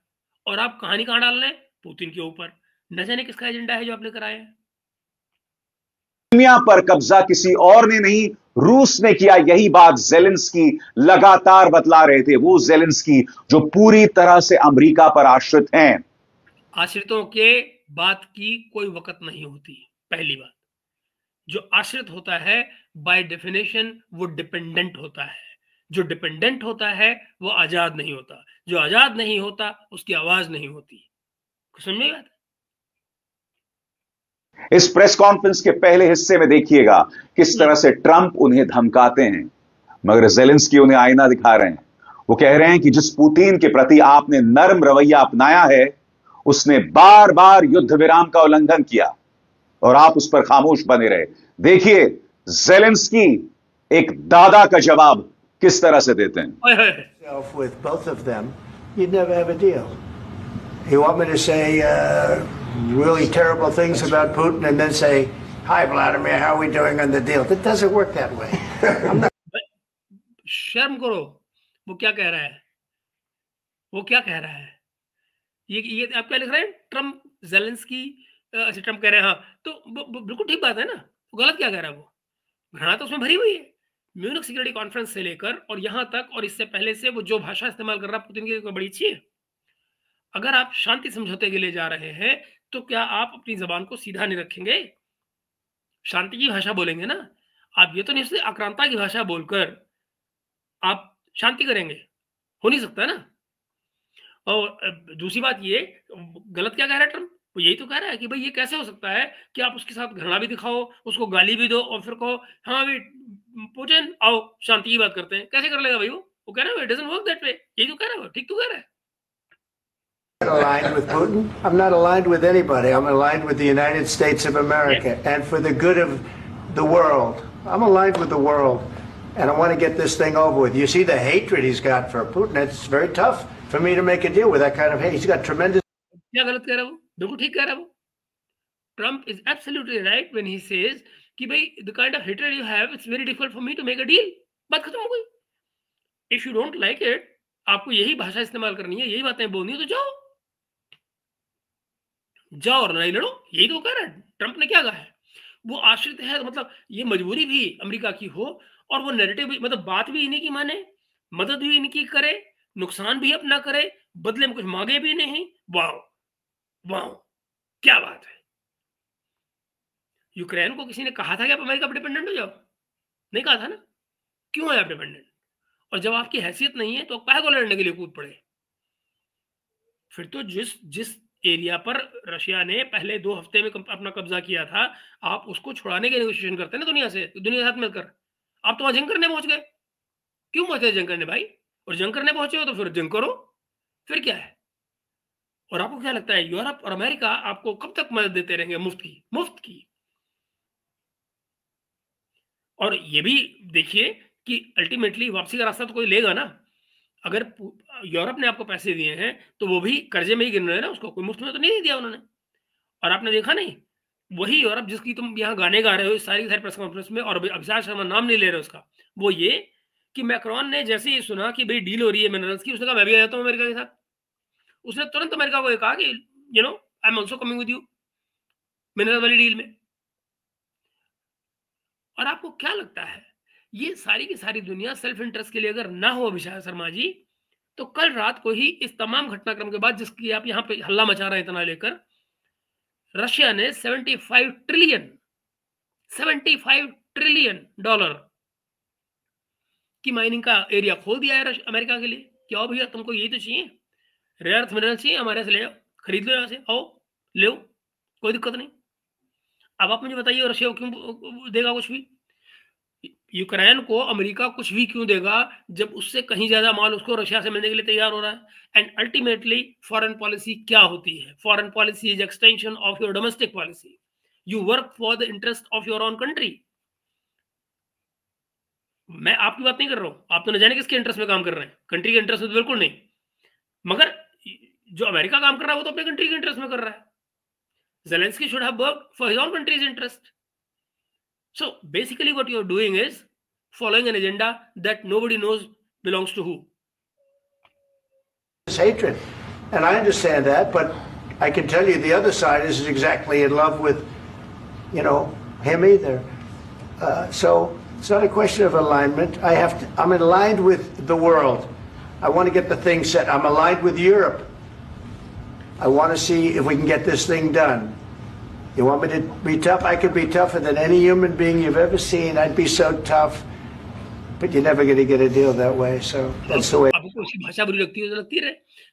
और आप कहानी कहां डाल रहे हैं? पुतिन के ऊपर। न जाने किसका एजेंडा है जो आपने कराया है। दुनिया पर कब्जा किसी और ने नहीं, रूस ने किया यही बात जेलेंस्की लगातार बतला रहे थे, वो जेलेंस्की जो पूरी तरह से अमेरिका पर आश्रित हैं। आश्रितों के बात की कोई वक़्त नहीं होती। पहली बात, जो आश्रित होता है बाय डेफिनेशन वो डिपेंडेंट होता है। जो डिपेंडेंट होता है वो आजाद नहीं होता। जो आजाद नहीं होता उसकी आवाज नहीं होती। समझ में बात? इस प्रेस कॉन्फ्रेंस के पहले हिस्से में देखिएगा किस तरह से ट्रंप उन्हें धमकाते हैं, मगर जेलेंस्की उन्हें आईना दिखा रहे हैं। वो कह रहे हैं कि जिस पुतिन के प्रति आपने नर्म रवैया अपनाया है, उसने बार बार युद्ध विराम का उल्लंघन किया और आप उस पर खामोश बने रहे। देखिए जेलेंस्की एक दादा का जवाब किस तरह से देते हैं। With both of them, you'd never have a deal. You want me to say really terrible things about Putin and then say, "Hi, Vladimir, how are we doing on the deal?" That doesn't work that way. I'm not... शर्म करो, वो क्या कह रहा है? वो क्या कह रहा है? ये आप क्या लिख रहे हैं? ट्रम्प जेलेंस्की अच्छा ट्रम्प कह रहे हैं, हाँ तो बिल्कुल ठीक बात है ना। तो गलत क्या कह रहा है वो? घृणा तो उसमें भरी हुई है। म्यूनिख सिक्योरिटी कॉन्फ्रेंस से लेकर और यहां तक और इससे पहले से वो जो भाषा इस्तेमाल कर रहा है पुतिन की बड़ी अच्छी है। अगर आप शांति समझौते के लिए जा रहे हैं तो क्या आप अपनी जबान को सीधा नहीं रखेंगे? शांति की भाषा बोलेंगे ना। आप ये तो नहीं आक्रांता की भाषा बोलकर आप शांति करेंगे, हो नहीं सकता ना। और दूसरी बात ये गलत क्या कह रहा है ट्रम्प? वो यही तो कह रहा है कि भाई ये कैसे हो सकता है कि आप उसके साथ घृणा भी दिखाओ, उसको गाली भी दो और फिर कहो हाँ भाई पुतिन आओ शांति की बात करते हैं। कैसे कर लेगा भाई वो कह रहा है it doesn't work that way. यही तो कह रहा है वो, ठीक तो कह रहा है। Aligned with Putin. I'm not aligned with anybody. I'm aligned with the United States of America and for the good of the world. I'm aligned with the world and I want to get this thing over with. You see the hatred he's got for Putin. It's very tough for me to make a deal with that kind of hate. He's got tremendous. क्या गलत कह रहा है वो? बिल्कुल ठीक कह रहा है वो। Trump is absolutely right when he says कि भाई the kind of hatred you have, it's very difficult for me to make a deal. बात खत्म हो गई। If you don't like it, आपको यही भाषा इस्तेमाल करनी है, यही बातें बोलनी है तो जाओ और लड़ाई लड़ो। यही तो कह रहा है। ट्रंप ने क्या कहा है? वो आश्रित है, मतलब ये मजबूरी भी अमेरिका की हो और वो नैरेटिव भी, मतलब बात भी इन्हीं की माने, मदद भी इनकी करे, नुकसान भी अपना करे, बदले में कुछ मांगे भी नहीं। वाओ वाओ क्या बात है। यूक्रेन को किसी ने कहा था कि आप अमेरिका पर डिपेंडेंट हो जाओ? नहीं कहा था ना। क्यों है आप डिपेंडेंट? और जब आपकी हैसियत नहीं है तो काहे को लड़ने के लिए कूद पड़े? फिर तो जिस एरिया पर रशिया ने पहले 2 हफ्ते में अपना कब्जा किया था, आप उसको छुड़ाने की नेगोशिएशन करते हैं ना दुनिया से, दुनिया के साथ मिलकर। आप तो वहां जंग करने पहुंच गए। क्यों पहुंचे जंग करने भाई? और जंग करने पहुंचे हो तो फिर जंग करो, फिर क्या है? और आपको क्या लगता है यूरोप और अमेरिका आपको कब तक मदद देते रहेंगे मुफ्त की? और ये भी देखिए कि अल्टीमेटली वापसी का रास्ता तो कोई लेगा ना। अगर यूरोप ने आपको पैसे दिए हैं तो वो भी कर्जे में ही गिन रहे हैं ना, उसको कोई मुफ्त में तो नहीं दिया उन्होंने। और आपने देखा नहीं, वही यूरोप जिसकी तुम यहाँ गाने गा रहे हो सारी प्रेस कॉन्फ्रेंस में, और अभिषेक शर्मा नाम नहीं ले रहे उसका, वो ये कि मैक्रोन ने जैसे ही सुना कि भाई डील हो रही है मिनरल्स की, उसने कहा मैं भी आ जाता हूँ अमेरिका के साथ। उसने तुरंत अमेरिका को कहा कि you know I am also coming with you mineral वाली डील में। और आपको क्या लगता है ये सारी की सारी दुनिया सेल्फ इंटरेस्ट के लिए अगर ना हो अभिषेक शर्मा जी, तो कल रात को ही इस तमाम घटनाक्रम के बाद जिसकी आप यहाँ पे हल्ला मचा रहे हैं इतना लेकर, रशिया ने $75 ट्रिलियन की माइनिंग का एरिया खोल दिया है अमेरिका के लिए। क्या भैया तुमको यही तो चाहिए? रेयर अर्थ मिनरल चाहिए, हमारे से ले आओ, खरीद लो यहाँ से, आओ ले, कोई दिक्कत नहीं। अब आप मुझे बताइए रशिया को क्यों देगा कुछ भी? यूक्रेन को अमेरिका कुछ भी क्यों देगा जब उससे कहीं ज्यादा माल उसको रशिया से मिलने के लिए तैयार हो रहा है? एंड अल्टीमेटली फॉरेन पॉलिसी क्या होती है? Foreign policy is extension of your domestic policy. You work for the interest of your own country. मैं आपकी बात नहीं कर रहा हूं, आप तो न जाने किसके इंटरेस्ट में काम कर रहे हैं। कंट्री के इंटरेस्ट में तो बिल्कुल नहीं, मगर जो अमेरिका काम कर रहा है वो तो अपने कंट्री के इंटरेस्ट में कर रहा है। Zelensky should have worked for his own country's interest. So basically what you're doing is following an agenda that nobody knows belongs to who. This hatred. And I understand that, but I can tell you the other side isn't exactly in love with, him either. So It's not a question of alignment. I'm aligned with the world. I want to get the thing set. I'm aligned with Europe. I want to see if we can get this thing done. You want me to be tough? I could be tougher than any human being you've ever seen. I'd be so tough. But you're never going to get a deal that way. So that's the way. आपको उसकी भाषा बुरी लगती है तो लगती रहे,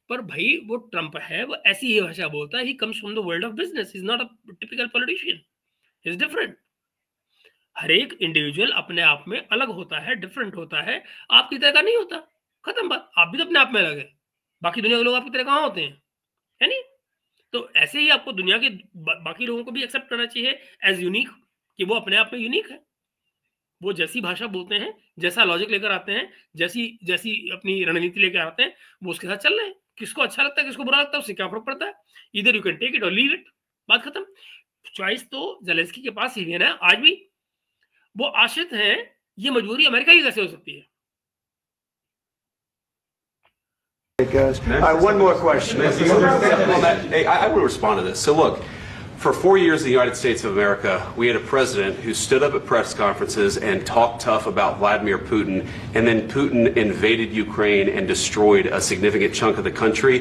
पर भाई वो ट्रम्प है, वो ऐसी ही भाषा बोलता है. He comes from the world of business. He's not a typical politician. He's different. हर एक इंडिविजुअल अपने आप में अलग होता है, डिफरेंट होता है. आपकी तरह का नहीं होता. खत्म बात. आप भी तो अपने आप में अलग है. बाकी दुनिया के लोग आपकी तरह कहाँ होते हैं, है नहीं? तो ऐसे ही आपको दुनिया के बाकी लोगों को भी एक्सेप्ट करना चाहिए एज यूनिक, कि वो अपने आप में यूनिक है. वो जैसी भाषा बोलते हैं, जैसा लॉजिक लेकर आते हैं, जैसी अपनी रणनीति लेकर आते हैं, वो उसके साथ चल रहे हैं. किसको अच्छा लगता है, किसको बुरा लगता है, उससे क्या फर्क पड़ता है? इधर यू कैन टेक इट और लीव इट. बात खत्म. चॉइस तो ज़ेलेंस्की के पास ही है ना. आज भी वो आश्रित हैं. ये मजबूरी अमेरिका की कैसे हो सकती है? One more question. I will respond to this. So look, for 4 years in the United States of America, we had a president who stood up at press conferences and talked tough about Vladimir Putin, and then Putin invaded Ukraine and destroyed a significant chunk of the country.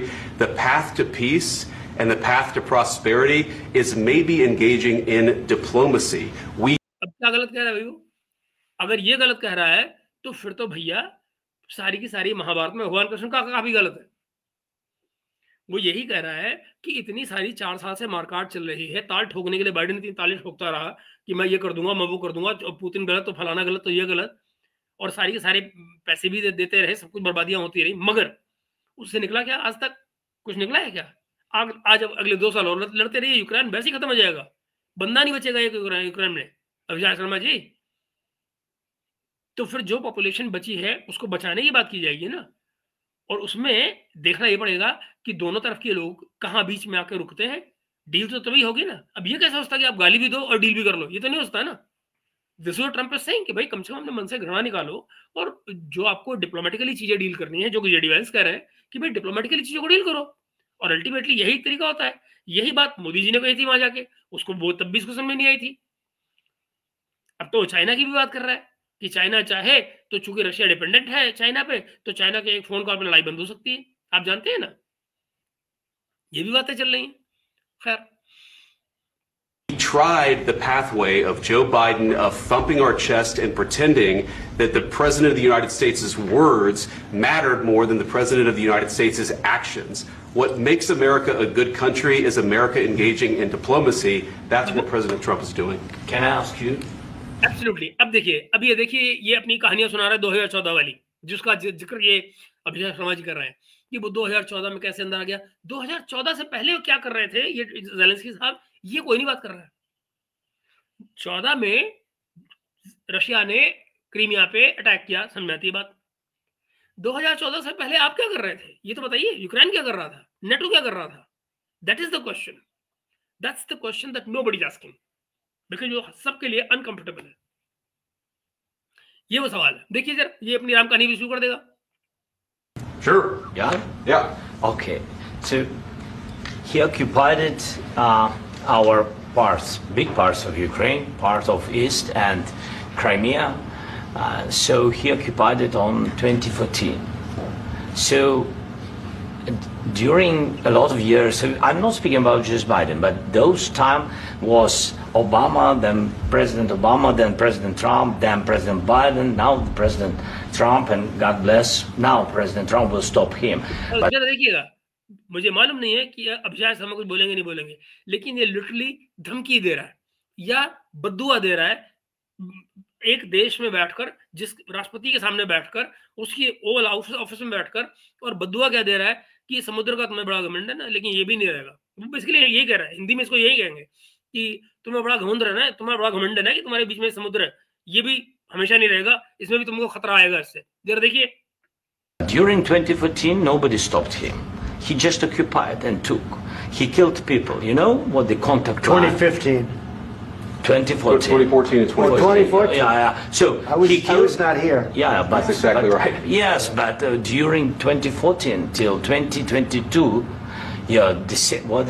The path to peace and the path to prosperity is maybe engaging in diplomacy. अब क्या गलत कह रहा है भाई वो? अगर ये गलत कह रहा है तो फिर तो भैया सारी की सारी महाभारत में भगवान कृष्ण का काफी गलत है. वो यही कह रहा है कि इतनी सारी 4 साल से मारकाट चल रही है. ताल ठोकने के लिए बाइडेन इतनी ताली ठोकता रहा कि मैं ये कर दूंगा, मैं वो कर दूंगा, पुतिन गलत तो फलाना गलत तो ये गलत, और सारी के सारे पैसे भी देते रहे, सब कुछ बर्बादियां होती रही. मगर उससे निकला क्या? आज तक कुछ निकला है क्या? आज अगले 2 साल और लड़ते रहिए, यूक्रेन वैसे ही खत्म हो जाएगा. बंदा नहीं बचेगा यूक्रेन में, अभिषेक शर्मा जी. तो फिर जो पॉपुलेशन बची है उसको बचाने की बात की जाएगी ना. और उसमें देखना ये पड़ेगा कि दोनों तरफ के लोग कहाँ बीच में आकर रुकते हैं. डील तो तभी होगी ना. अब ये कैसा होता है कि आप गाली भी दो और डील भी कर लो? ये तो नहीं होता ना. This is Trump is saying कि भाई कम से कम अपने मन से घृणा निकालो, और जो आपको डिप्लोमेटिकली चीजें डील करनी है, जो जेडी वैंस कह रहे हैं कि भाई डिप्लोमेटिकली चीजों को डील करो, और अल्टीमेटली यही तरीका होता है. यही बात मोदी जी ने कही थी वहां जाके, उसको वो तब भी इसको समझ में नहीं आई थी. अब तो चाइना की भी बात कर रहा है कि चाइना चाहे तो, चूंकि रशिया डिपेंडेंट है चाइना पे, तो चाइना के एक फोन कॉल पर लड़ाई बंद हो सकती है. आप जानते हैं ना, ये भी बातें चल रही हैं. खैर, We tried the pathway of Joe Biden of thumping our chest and pretending that the President of the United States' words mattered more than the President of the United States' actions. What makes America a good country is America engaging in diplomacy. That's what President Trump is doing. Can I ask you? Absolutely. अब देखिए ये अपनी कहानियां सुना रहा है 2014 वाली, जिसका जिक्र ये अभिषेक शर्मा जी कर रहे हैं कि वो 2014 में कैसे अंदर आ गया. 2014 से पहले वो क्या कर रहे थे ये ज़ेलेंस्की साहब, ये कोई नहीं बात कर रहा है. 14 में रशिया ने क्रीमिया पे अटैक किया, समझाती बात. 2014 से पहले आप क्या कर रहे थे ये तो बताइए. यूक्रेन क्या कर रहा था, नेटो क्या कर रहा था? That is the question. That's the question that nobody is asking, because जो सबके लिए अनकंफर्टेबल है. ये वो सवाल है. देखिए जरा, ये अपनी राम कहानी भी शुरू कर देगा. Sure. Yeah. Okay. So he occupied our parts, big parts of Ukraine, parts of East and Crimea. So he occupied it on 2014. So during a lot of years, so I'm not speaking about just Biden, but those time was Obama, then President Obama, then President Trump, then President Biden, now President Trump, and God bless, now President Trump will stop him. But देखिएगा, मुझे मालूम नहीं है कि अभिषेक शर्मा कुछ बोलेंगे नहीं बोलेंगे, लेकिन ये लिटरली धमकी दे रहा है या बद्दुआ दे रहा है एक देश में बैठकर, जिस राष्ट्रपति के सामने बैठकर, उसकी ओवल ऑफिस में बैठकर, और बद्दुआ क्या दे रहा है कि समुद्र का तुम्हें बड़ा घमंड है ना, लेकिन ये भी नहीं रहेगा. वो बेसिकली यही कह रहा है. हिंदी में इसको यही कहेंगे कि तुम्हें बड़ा घमंड रहना है, तुम्हारा बड़ा घमंड है कि तुम्हारे बीच में समुद्र है, ये भी हमेशा नहीं रहेगा, इसमें भी तुमको खतरा आएगा इससे. जरा देखिए. During 2014, nobody stopped him. He just occupied and took. He killed people. You know what the contact 2015. 2014. 2014 and 2015. 2014. Yeah. So I was not here. Yeah, but That's exactly right. Yes, but during 2014 till 2022, Yeah, the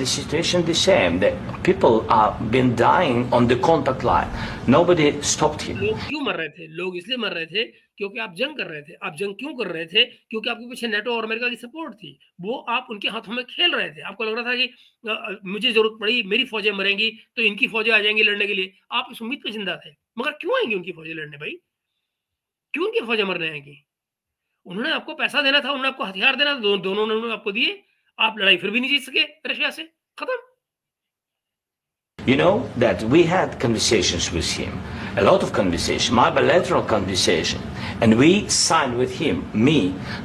situation the same. That people are been dying on the contact line. Nobody stopped him. लोग क्यों मर रहे थे? लोग इसलिए मर रहे थे क्योंकि आप जंग कर रहे थे। आप जंग क्यों कर रहे थे? क्योंकि आपके पीछे नाटो और अमेरिका की सपोर्ट थी। वो आप उनके हाथों में खेल रहे थे। आपको लग रहा था कि मुझे जरूरत पड़ी, मेरी फौजें मरेंगी तो इनकी फौजें आ जाएंगी लड़ने के लिए। आप इस उम्मीद पे जिंदा थे। मगर क्यों आएंगी उनकी फौजें लड़ने भाई? क्यों उनकी फौजें मरने आएंगी? उन्होंने आपको पैसा देना था, उन्होंने आपको हथियार देना था, दोनों उन्होंने आपको दिए। आप लड़ाई फिर भी नहीं जीत सके रशिया से। खत्म। You know that we had conversations with him, a lot of conversation, my bilateral conversation, and we signed with him, me,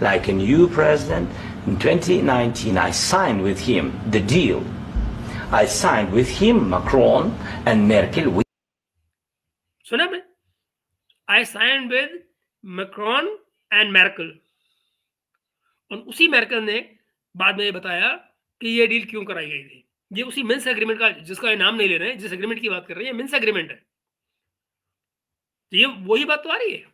like a new president, in 2019, I signed with him the deal. I signed with him, Macron and Merkel. सुना मैं? I signed with Macron and Merkel. और उसी miracle ने बाद में ये बताया कि ये डील क्यों कराई गई थी। ये उसी मिन्स्क एग्रीमेंट का, जिसका ये नाम नहीं ले रहे हैं, जिस एग्रीमेंट की बात कर रहे हैं, मिन्स्क एग्रीमेंट है। तो ये वही बात तो आ रही है।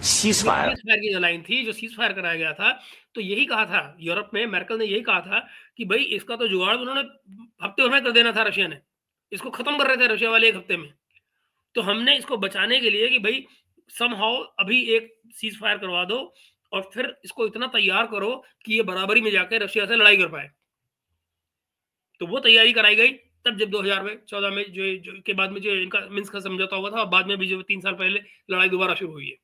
Ceasefire की जो लाइन थी, जो सीजफायर कराया गया था, तो यही कहा था यूरोप में, मेरकल ने यही कहा था कि भाई इसका तो जुगाड़ उन्होंने हफ्ते भर में कर देना था। रशिया ने इसको खत्म कर रहे थे रशिया वाले एक हफ्ते में। तो हमने इसको बचाने के लिए कि भाई समहाउ अभी एक सीज फायर करवा दो और फिर इसको इतना तैयार करो कि ये बराबरी में जाकर रशिया से लड़ाई कर पाए। तो वो तैयारी कराई गई तब जब 2014 में जो के बाद में जो इनका मिन्स्क का समझौता हुआ था, और बाद में भी जो 3 साल पहले लड़ाई दोबारा शुरू हुई है।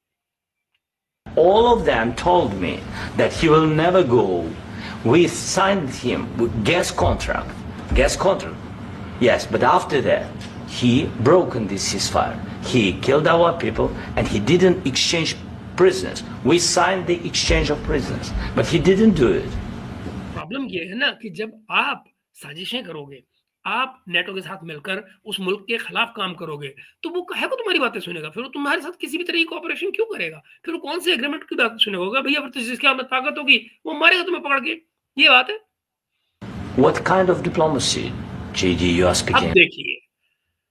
All of them told me that he will never go. We signed him with gas contract. Yes, but after that, he broken this ceasefire. He killed our people and he didn't exchange prisoners. We signed the exchange of prisoners, but he didn't do it. Problem ये है ना कि जब आप साजिशें करोगे, आप NATO के साथ मिलकर उस मुल्क के खिलाफ काम करोगे, तो वो काहे को तुम्हारी बातें सुनेगा? फिर वो तुम्हारे साथ किसी भी तरह की कोऑपरेशन क्यों करेगा? फिर वो कौन से एग्रीमेंट की बात सुनेगा? भैया फिर तो जिसके हाथ में ताकत होगी वो मारेगा तुम्हें पकड़ के। ये बात है। What kind of diplomacy, JD, you are speaking? अब देखिए,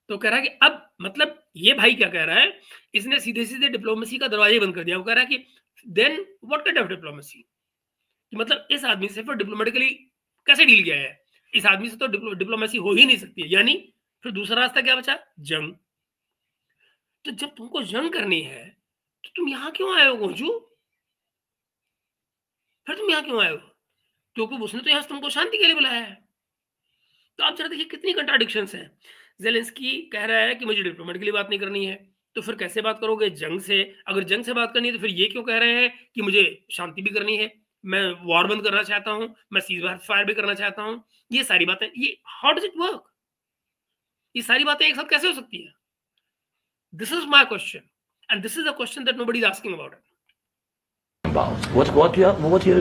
तो कह रहा है कि अब मतलब ये भाई क्या कह रहा है, इसने सीधे सीधे डिप्लोमेसी का दरवाजा बंद कर दिया। वो कह रहा है कि then what kind of diplomacy, मतलब इस आदमी से फिर डिप्लोमेटिकली कैसे डील किया है? इस आदमी से तो डिप्लोमेसी हो ही नहीं सकती है। यानी फिर दूसरा रास्ता क्या बचा? जंग। तो जब तुमको जंग करनी है तो तुम यहां क्यों आए हो गोजू? फिर तुम यहां क्यों आए हो? क्योंकि उसने तो यहां तुमको शांति के लिए बुलाया है। तो आप जरा देखिए कितनी कंट्राडिक्शंस हैं। ज़ेलेंस्की कह रहा है कि मुझे डिप्लोमेटिकली बात नहीं करनी है, तो फिर कैसे बात करोगे? जंग से। अगर जंग से बात करनी है तो फिर ये क्यों कह रहे हैं कि मुझे शांति भी करनी है, मैं वॉर बंद करना चाहता हूं, मैं सीज फायर भी करना चाहता हूं। ये सारी बातें, ये हाउ डज इट वर्क? ये सारी बातें एक साथ कैसे हो सकती है? This is my question and this is a question that nobody is asking about it.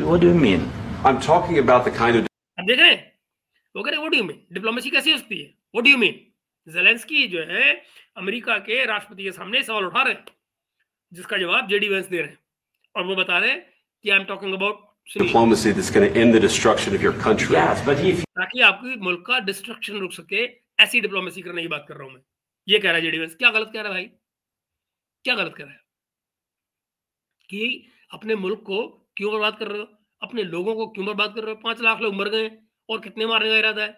What do you mean? I'm talking about the kind of अब देख रहे हैं वो कह रहे what do you mean? Diplomacy कैसी हो सकती है? What do you mean? Zelensky जो है अमेरिका के राष्ट्रपति के सामने सवाल उठा रहे हैं, जिसका जवाब जेडी वेंस दे रहे हैं, और वो बता रहे हैं कि I am talking about diplomacy that's going to end the destruction of your country. Yes, but if ताकि आपकी मुल्क का डिस्ट्रक्शन रुक सके, ऐसी डिप्लोमेसी करने की बात कर रहा हूं मैं। ये कह रहा है जेडी वेंस। क्या गलत कह रहा है भाई? क्या गलत कह रहा है? कि अपने मुल्क को क्यों बर्बाद कर रहे हो? अपने लोगों को क्यों बर्बाद कर रहे हो? 5 लाख लोग मर गए और कितने मारने का इरादा है?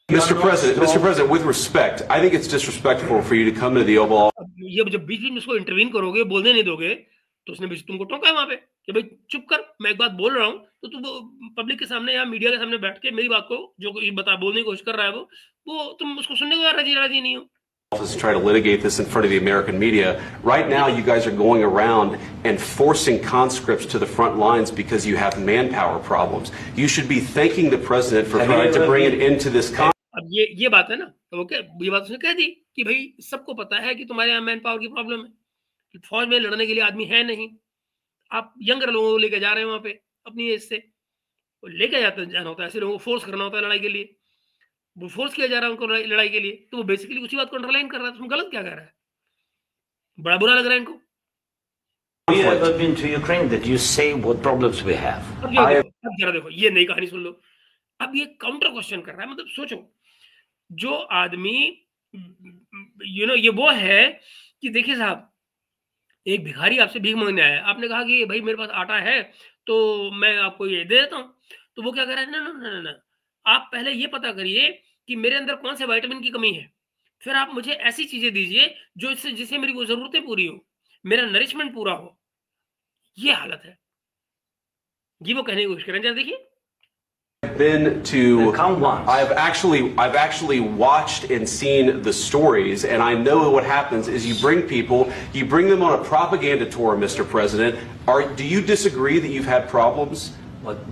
Mr. President, with respect, I think it's disrespectful for you to come into the Oval Office. ये जब बीच में उसको इंटरवीन करोगे, बोलने नहीं दोगे, तो उसने बीच तुमको टोका है वहां पे कि भाई चुप कर, मैं एक बात बोल रहा हूँ, तो तुम पब्लिक के सामने या मीडिया के सामने बैठ के मेरी बात को जो बोलने की कोशिश कर रहा है वो तुम उसको सुनने को राजी नहीं हो। Office try to litigate this in front of the American media. Right now, you guys are going around and forcing conscripts to the front lines because you have manpower problems. You should be thanking the president for trying to bring an end to this conflict. अब ये बात है ना, तो okay, ये बात उसने कह दी कि भाई सबको पता है कि तुम्हारे यहाँ मैन पावर की प्रॉब्लम है, फौज में लड़ने के लिए आदमी है नहीं, आप यंगर लोगों को लेके जा रहे हैं वहां पे अपनी एज से, लेके जाना होता है, ऐसे लोगों को फोर्स करना होता है लड़ाई के लिए, वो फोर्स किया जा रहा है उनको लड़ाई के लिए, तो वो बेसिकली उसी बात को अंडरलाइन कर रहा है। तुम गलत क्या कर रहा है? बड़ा बुरा लग रहा है इनको। we have ever been to Ukraine that you say what problems we have. अब जरा देखो, ये नई कहानी सुन लो। अब ये काउंटर क्वेश्चन कर रहा है, मतलब सोचो, जो आदमी ये वो है कि देखिए साहब, एक भिखारी आपसे भीख मांगने आया, आपने कहा कि भाई मेरे पास आटा है तो मैं आपको ये दे देता हूँ, तो वो क्या कह रहा है, ना ना ना ना, आप पहले ये पता करिए कि मेरे अंदर कौन से विटामिन की कमी है, फिर आप मुझे ऐसी चीजें दीजिए जो इससे जिससे मेरी वो जरूरतें पूरी हो, मेरा नरिशमेंट पूरा हो। ये हालत है। जी वो कहने की कोशिश करें, जरा देखिए। Been to Come once. I've actually watched and seen the stories, and I know what happens is you bring them on a propaganda tour, Mr. President. Do you disagree that you've had problems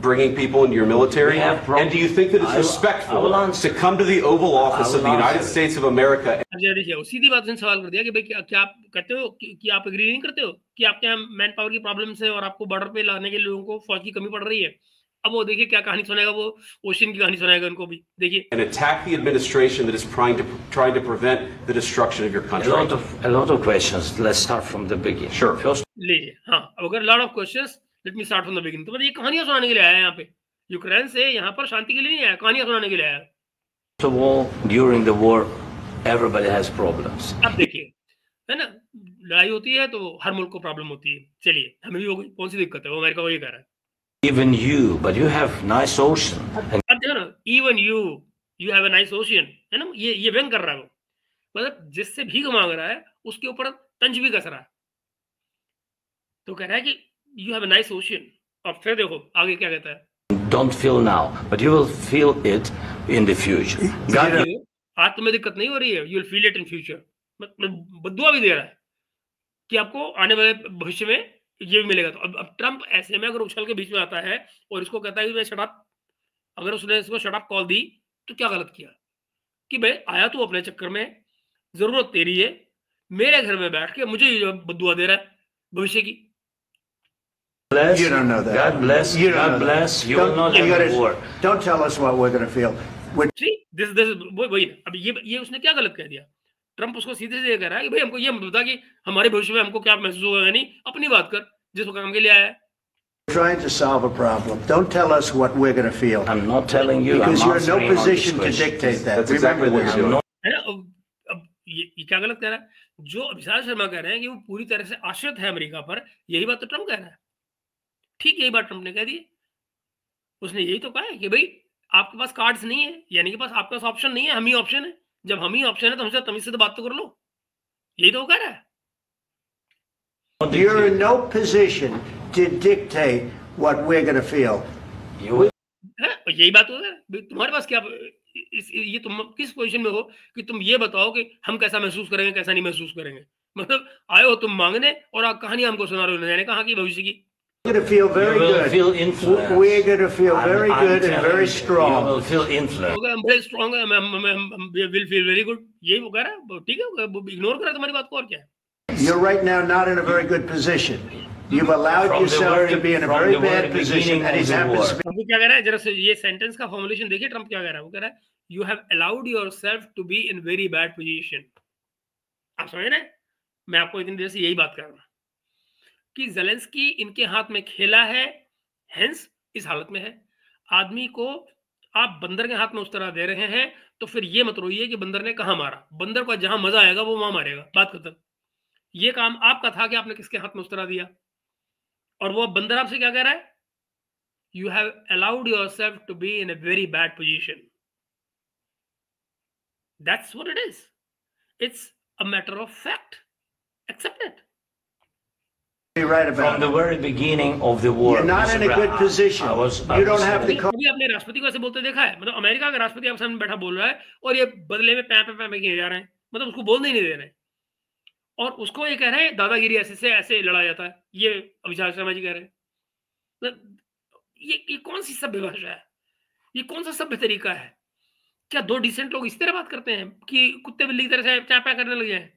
bringing people into your military? And do you think that it's respectful to come to the Oval Office of the United States of America? देखिए सीधी बात उसने सवाल कर दिया कि भाई क्या आप कहते हो कि आप एग्री नहीं करते हो कि आपके यहाँ मैन पावर की प्रॉब्लम्स है और आपको बॉर्डर पे लाने के लोगों को फौज की कमी पड़ रही है। अब वो देखिए क्या कहानी सुनाएगा, वो ओशन की कहानी सुनाएगा उनको भी, देखिए। And attack the administration that is trying to prevent the destruction of your country. A lot of questions. Let's start from the beginning. Sure. First, लीजिए, हाँ, अगर lot of questions, let me start from the beginning. तो मतलब ये कहानियां सुनाने के लिए आया है यहाँ पे, यूक्रेन से यहाँ पर शांति के लिए नहीं आया, कहानियां सुनाने के लिए आया। of all, during the war, everybody has problems. अब देखिए, है ना, लड़ाई होती है तो हर मुल्क को प्रॉब्लम होती है। चलिए, हमें भी हो गई, कौन सी दिक्कत है, वो अमेरिका को ये कह रहा है। Even you, but you have nice ocean. And अब देखो ना, even you have a nice ocean, है ना, ये व्यंग कर रहा है वो, मतलब जिससे भीख मांग रहा है उसके ऊपर तंज भी कस रहा है। तो कह रहा है कि you have a nice ocean, और फिर देखो आगे क्या कहता है। don't feel now, but you will feel it in the future. God, आज तुम्हें दिक्कत नहीं हो रही है, you will feel it in future. मतलब बद्दुआ भी दे रहा है कि आपको आने वाले भविष्य में ये भी मिलेगा। तो अब ट्रम्प ऐसे में अगर उछल के बीच में आता है और इसको कहता है कि मैं शट अप, अगर उसने इसको शट अप कॉल दी तो क्या गलत किया कि भाई आया तू अपने चक्कर में, जरूरत तेरी है, मेरे घर में बैठ के मुझे बद्दुआ दे रहा है भविष्य की। bless. You don't know that. God bless. You don't God know that. bless. You will not have a war. Don't tell us what we're going to feel. See, this वही अब ये उसने क्या गलत कह दिया। ट्रम्प उसको सीधे से कह रहा है कि भाई हमको ये मत बता कि हमारे भविष्य में हमको क्या महसूस होगा, नहीं अपनी बात कर जिस काम के लिए आया है। Trying to solve a problem. Don't tell us what we're going to feel. I'm not telling you. Because I'm you're in no answering on this position to question. dictate that. That's exactly Remember what this. you're doing. है ना, अब ये क्या गलत कह रहा है। जो अभिषेक शर्मा कह रहे हैं कि वो पूरी तरह से आश्रित है अमेरिका पर, यही बात तो ट्रम्प कह रहा है। ठीक यही बात ट्रम्प ने कह दी। उसने यही तो कहा है कि भाई आपके पास कार्ड्स नहीं है, यानी कि पास आपके पास ऑप्शन नहीं है, हम ही ऑप्शन है। जब हम ही ऑप्शन है तो हमसे तमीज से तो बात तो कर लो, यही तो वो कह रहा है। You're in no position to dictate what we're going to feel. यही बात हो है। तुम्हारे पास क्या ये तुम किस पोजीशन में हो कि तुम ये बताओ कि हम कैसा महसूस करेंगे कैसा नहीं महसूस करेंगे। मतलब आए हो तुम मांगने और आप कहानी हमको सुना रहे हो, मैंने कहा कि भविष्य की। We're going to feel very good. Feel influence. We're going to feel very good and very strong. You will feel influence. हम very strong है, हम will feel very good, यही वो कह रहा है। ठीक है, इग्नोर कर रहा है तुम्हारी बात को, और क्या है। You're right now not in a very good position. You've allowed yourself to be in a very bad position, and he's happens to be. अब क्या कह रहा है, जरा से ये सेंटेंस का फॉर्मुलेशन देखिए ट्रम्प क्या कह रहा है। वो कह रहा है you have allowed yourself to be in very bad position. आप समझ रहे हैं, मैं आपको इतनी देर से यही बात कर रहा हूं कि ज़ेलेंस्की इनके हाथ में खेला है, हेंस इस हालत में है। आदमी को आप बंदर के हाथ में उस तरह दे रहे हैं तो फिर ये मत रोइए कि बंदर ने कहां मारा। बंदर को जहां मजा आएगा वो वहां मारेगा, बात खत्म। ये काम आपका था कि आपने किसके हाथ में उस तरह दिया, और वो बंदर आपसे क्या कह रहा है, you have allowed yourself to be in a very bad position. That's what it is, it's a matter of fact, accept it. You're right about From the very beginning of the war, You're not in a good position. You don't have the. अभी आपने राष्ट्रपति को ऐसे बोलते देखा है, मतलब America का राष्ट्रपति आपके सामने बैठा बोल रहा है और ये बदले में पैं किए जा रहे हैं, मतलब उसको बोलने ही नहीं दे रहे हैं, और उसको ये कह रहे हैं दादागिरी ऐसे से ऐसे लड़ा जाता है। ये अभिषेक शर्मा जी कह रहे हैं, मतलब ये कौन सी सभ्य भाषा है, ये कौन सा सभ्य तरीका है। क्या दो डिसेंट लोग इस तरह बात करते हैं कि कुत्ते बिल्ली की तरह से चापा करने लग जाए।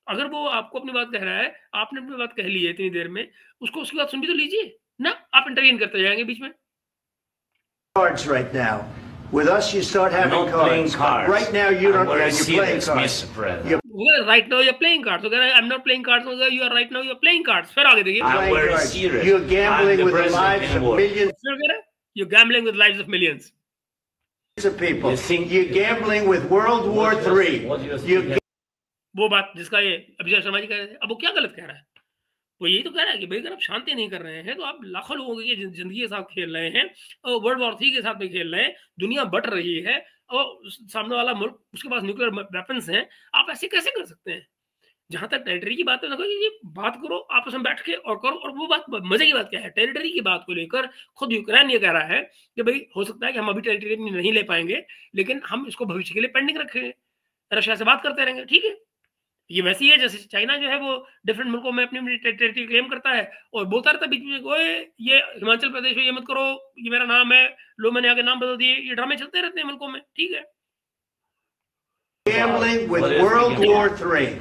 अगर वो आपको अपनी बात कह रहा है, आपने अपनी बात कह ली है इतनी देर में, उसको उसकी बात सुन भी तो लीजिए ना, आप इंटरवीन करते जाएंगे बीच में। Cards right now. With us, you start having not playing cards. cards. Right now, you don't. I'm Yeah, very you're playing serious, cards. Mr. President. You're Right now you're playing cards. So I'm not playing cards. You are right now you're playing cards. फिर आगे देखिए। I'm playing very cards. serious. You're gambling I'm the with the president lives in of war. millions फिर कह रहा है, you're gambling with lives of millions. of people. You think- You're gambling with World War What do you III. think? You're वो बात जिसका ये अभिषेक शर्मा जी कह रहे थे, अब वो क्या गलत कह रहा है। वो यही तो कह रहा है कि भाई अगर आप शांति नहीं कर रहे हैं तो आप लाखों लोगों की जिंदगी के साथ खेल रहे हैं और वर्ल्ड वॉर 3 के साथ में खेल रहे हैं, दुनिया बट रही है और सामने वाला मुल्क उसके पास न्यूक्लियर वेपन्स हैं, आप ऐसे कैसे कर सकते हैं? जहाँ तक टेरिटरी की बात है, देखो ये बात करो आपस में बैठ के और करो। और वो बात मजे की बात क्या है, टेरिटरी की बात को लेकर खुद यूक्रेन ये कह रहा है कि भाई हो सकता है कि हम अभी टेरिटरी नहीं ले पाएंगे, लेकिन हम इसको भविष्य के लिए पेंडिंग रखेंगे, रशिया से बात करते रहेंगे। ठीक है, ये वैसी है जैसे चाइना जो है वो डिफरेंट मुल्कों में अपनी अपनी टेरिटरी क्लेम करता है और बोलता रहता है बीच में, ओए ये हिमाचल प्रदेश में ये मत करो, ये मेरा नाम है, लो मैंने आगे नाम बदल दिए। ये ड्रामे चलते रहते हैं मुल्कों में। ठीक है, Gambling with World War III.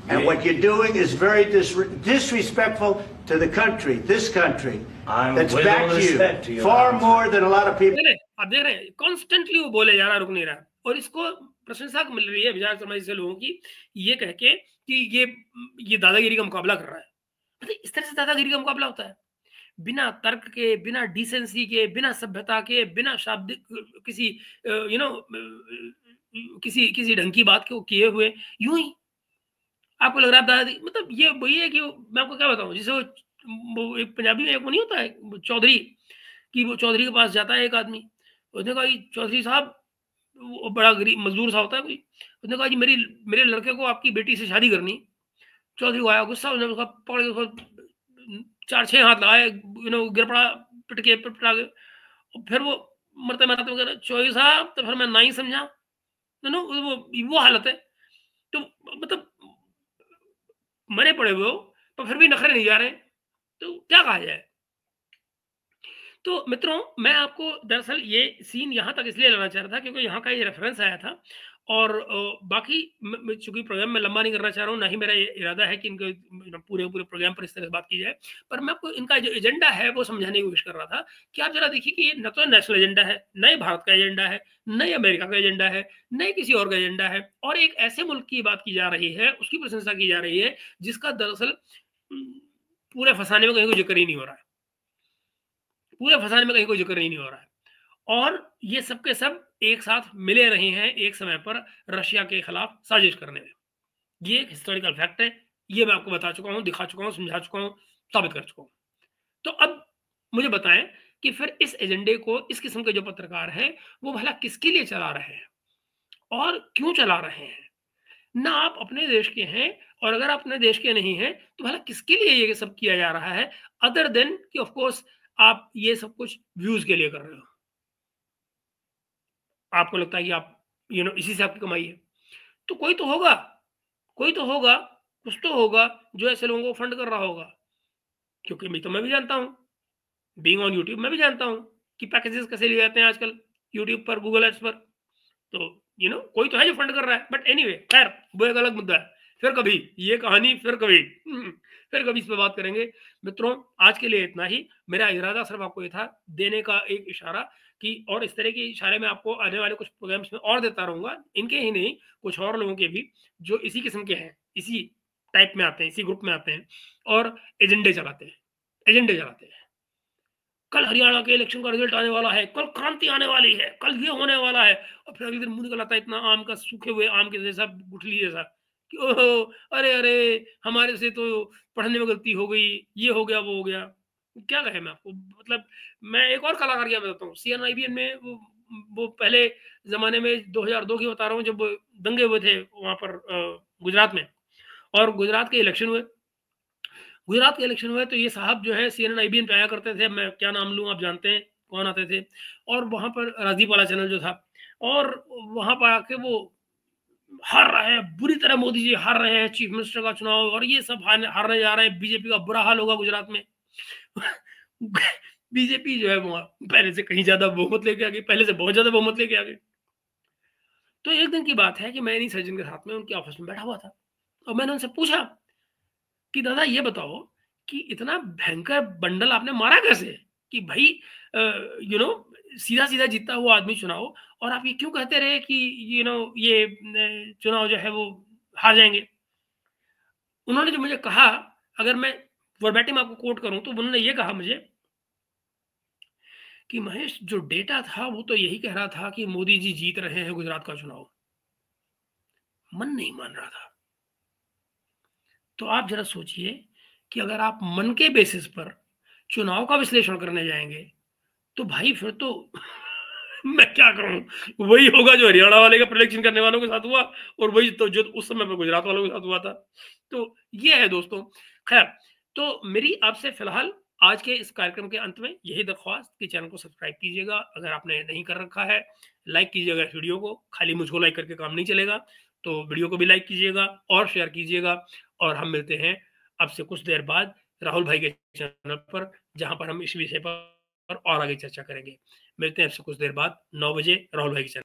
And what you're doing is very disrespectful to the country, this country, that's backed you far more than a lot of people. आप देख रहे हैं कॉन्स्टेंटली वो बोले जा रहा, रुक नहीं रहा, और इसको प्रशंसा मिल रही है विजय शर्मा जैसे लोगों की, ये कह के कि ये दादागिरी का मुकाबला कर रहा है। मतलब इस तरह से दादागिरी का मुकाबला होता है, बिना तर्क के, बिना डिसेंसी के, बिना सभ्यता के, बिना शाब्दिक किसी किसी ढंग की बात को किए हुए, यूं ही आपको लग रहा है दादा। मतलब ये वही है कि मैं आपको क्या बताऊं, जैसे वो एक पंजाबी में एक वो नहीं होता है चौधरी, कि वो चौधरी के पास जाता है एक आदमी, उसने कहा कि चौधरी साहब, वो बड़ा गरीब मजदूर सा होता है कोई, उसने कहा जी मेरे लड़के को आपकी बेटी से शादी करनी। चौधरी को आया गुस्सा, उसने उसका पकड़ के उसको 4-6 हाथ लगाए, गिर पड़ा, पिटा के, फिर वो मरते मरते वगैरह, चौधरी साहब तो फिर मैं नहीं समझा, वो हालत है। तो मतलब मरे पड़े हुए हो तो फिर भी नखरे नहीं जा रहे, तो क्या कहा जाए। तो मित्रों, मैं आपको दरअसल ये सीन यहाँ तक इसलिए लाना चाह रहा था क्योंकि यहाँ का ये रेफरेंस आया था, और बाकी चूंकि प्रोग्राम में लंबा नहीं करना चाह रहा हूँ, ना ही मेरा ये इरादा है कि इनके पूरे प्रोग्राम पर इस तरह से बात की जाए, पर मैं आपको इनका जो एजेंडा है वो समझाने की कोशिश कर रहा था कि आप जरा देखिए कि ये न तो नेशनल एजेंडा है, न ही भारत का एजेंडा है, न ही अमेरिका का एजेंडा है, न ही किसी और का एजेंडा है, और एक ऐसे मुल्क की बात की जा रही है, उसकी प्रशंसा की जा रही है जिसका दरअसल पूरे फंसाने में कहीं कोई जिक्र ही नहीं हो रहा है, पूरे फंसाने में कहीं कोई जिक्र ही नहीं हो रहा है। और ये सब के सब एक साथ मिले रहे हैं एक समय पर रशिया के खिलाफ साजिश करने में। ये एक हिस्टोरिकल फैक्ट है, ये मैं आपको बता चुका हूं, दिखा चुका हूं, समझा चुका हूं, साबित कर चुका हूं। तो अब मुझे बताएं कि फिर इस एजेंडे को इस किस्म के जो पत्रकार हैं वो भला किसके लिए चला रहे हैं और क्यों चला रहे हैं। ना आप अपने देश के हैं, और अगर आप अपने देश के नहीं हैं तो भला किसके लिए ये सब किया जा रहा है, अदर देन कि ऑफ कोर्स आप ये सब कुछ व्यूज के लिए कर रहे हो। आपको लगता है कि आप इसी से आपकी कमाई है, तो कोई तो होगा, कुछ तो होगा जो ऐसे लोगों को फंड कर रहा होगा। क्योंकि मैं भी जानता हूं, बीइंग ऑन यूट्यूब मैं भी जानता हूं कि पैकेजेस कैसे लिए जाते हैं आजकल यूट्यूब पर, गूगल एड्स पर। तो कोई तो है जो फंड कर रहा है। बट एनीवे, खैर वो एक अलग मुद्दा है, फिर कभी ये कहानी, फिर कभी इस पर बात करेंगे। मित्रों, आज के लिए इतना ही। मेरा इरादा सिर्फ आपको ये था देने का एक इशारा, कि और इस तरह के इशारे में आपको आने वाले कुछ प्रोग्राम्स में और देता रहूंगा, इनके ही नहीं कुछ और लोगों के भी जो इसी किस्म के हैं, इसी टाइप में आते हैं, इसी ग्रुप में आते हैं और एजेंडे चलाते हैं। कल हरियाणा के इलेक्शन का रिजल्ट आने वाला है, कल क्रांति आने वाली है, कल ये होने वाला है, और फिर अगले दिन मुंह निकल आता है इतना आम का, सूखे हुए आम के जैसा, गुठली जैसा, कि ओहो अरे हमारे से तो पढ़ने में गलती हो गई, ये हो गया, वो हो गया। क्या कहे मैं आपको, मतलब मैं एक और कलाकार क्या बताता हूँ, CNIBN में वो पहले जमाने में 2002 की बता रहा हूँ, जब दंगे हुए थे वहां पर गुजरात में, और गुजरात के इलेक्शन हुए, तो ये साहब जो है CNN IBN पे आया करते थे। मैं क्या नाम लूँ, आप जानते हैं कौन आते थे। और वहां पर राजदीप वाला चैनल जो था, और वहां पर आके वो हार रहे हैं बुरी तरह, मोदी जी हार रहे हैं चीफ मिनिस्टर का चुनाव, और ये सब हारने जा रहे हैं, बीजेपी का बुरा हाल होगा गुजरात में। बीजेपी जो है वो पहले से कहीं ज्यादा बहुमत लेके आ गई, पहले से बहुत ज्यादा बहुमत लेके आ गई। तो एक दिन की बात है कि मैं इन्हीं सज्जन के साथ में उनके ऑफिस में बैठा हुआ था, और मैंने उनसे पूछा कि दादा ये बताओ कि इतना भयंकर बंडल आपने मारा कैसे, कि भाई सीधा सीधा जीतता हुआ आदमी चुनाव, और आप ये क्यों कहते रहे कि ये चुनाव जो है वो हार जाएंगे। उन्होंने जो मुझे कहा, अगर मैं वर्बैटिम आपको कोट करूं, तो उन्होंने ये कहा मुझे कि महेश, जो डेटा था वो तो यही कह रहा था कि मोदी जी जीत रहे हैं गुजरात का चुनाव, मन नहीं मान रहा था। तो आप जरा सोचिए कि अगर आप मन के बेसिस पर चुनाव का विश्लेषण करने जाएंगे तो भाई फिर तो मैं क्या करूं, वही होगा जो हरियाणा वाले का प्रेडिक्शन करने वालों के साथ हुआ और वही तो जो उस समय पर गुजरात वालों के साथ हुआ था। तो ये है दोस्तों। खैर, तो मेरी आपसे फिलहाल आज के इस कार्यक्रम के अंत में यही दरख्वास्त कि चैनल को सब्सक्राइब कीजिएगा अगर आपने नहीं कर रखा है, लाइक कीजिएगा इस वीडियो को, खाली मुझको लाइक करके काम नहीं चलेगा, तो वीडियो को भी लाइक कीजिएगा और शेयर कीजिएगा। और हम मिलते हैं आपसे कुछ देर बाद राहुल भाई के चैनल पर, जहां पर हम इस विषय पर और आगे चर्चा करेंगे। मिलते हैं आपसे कुछ देर बाद 9 बजे राहुल भाई के चैनल।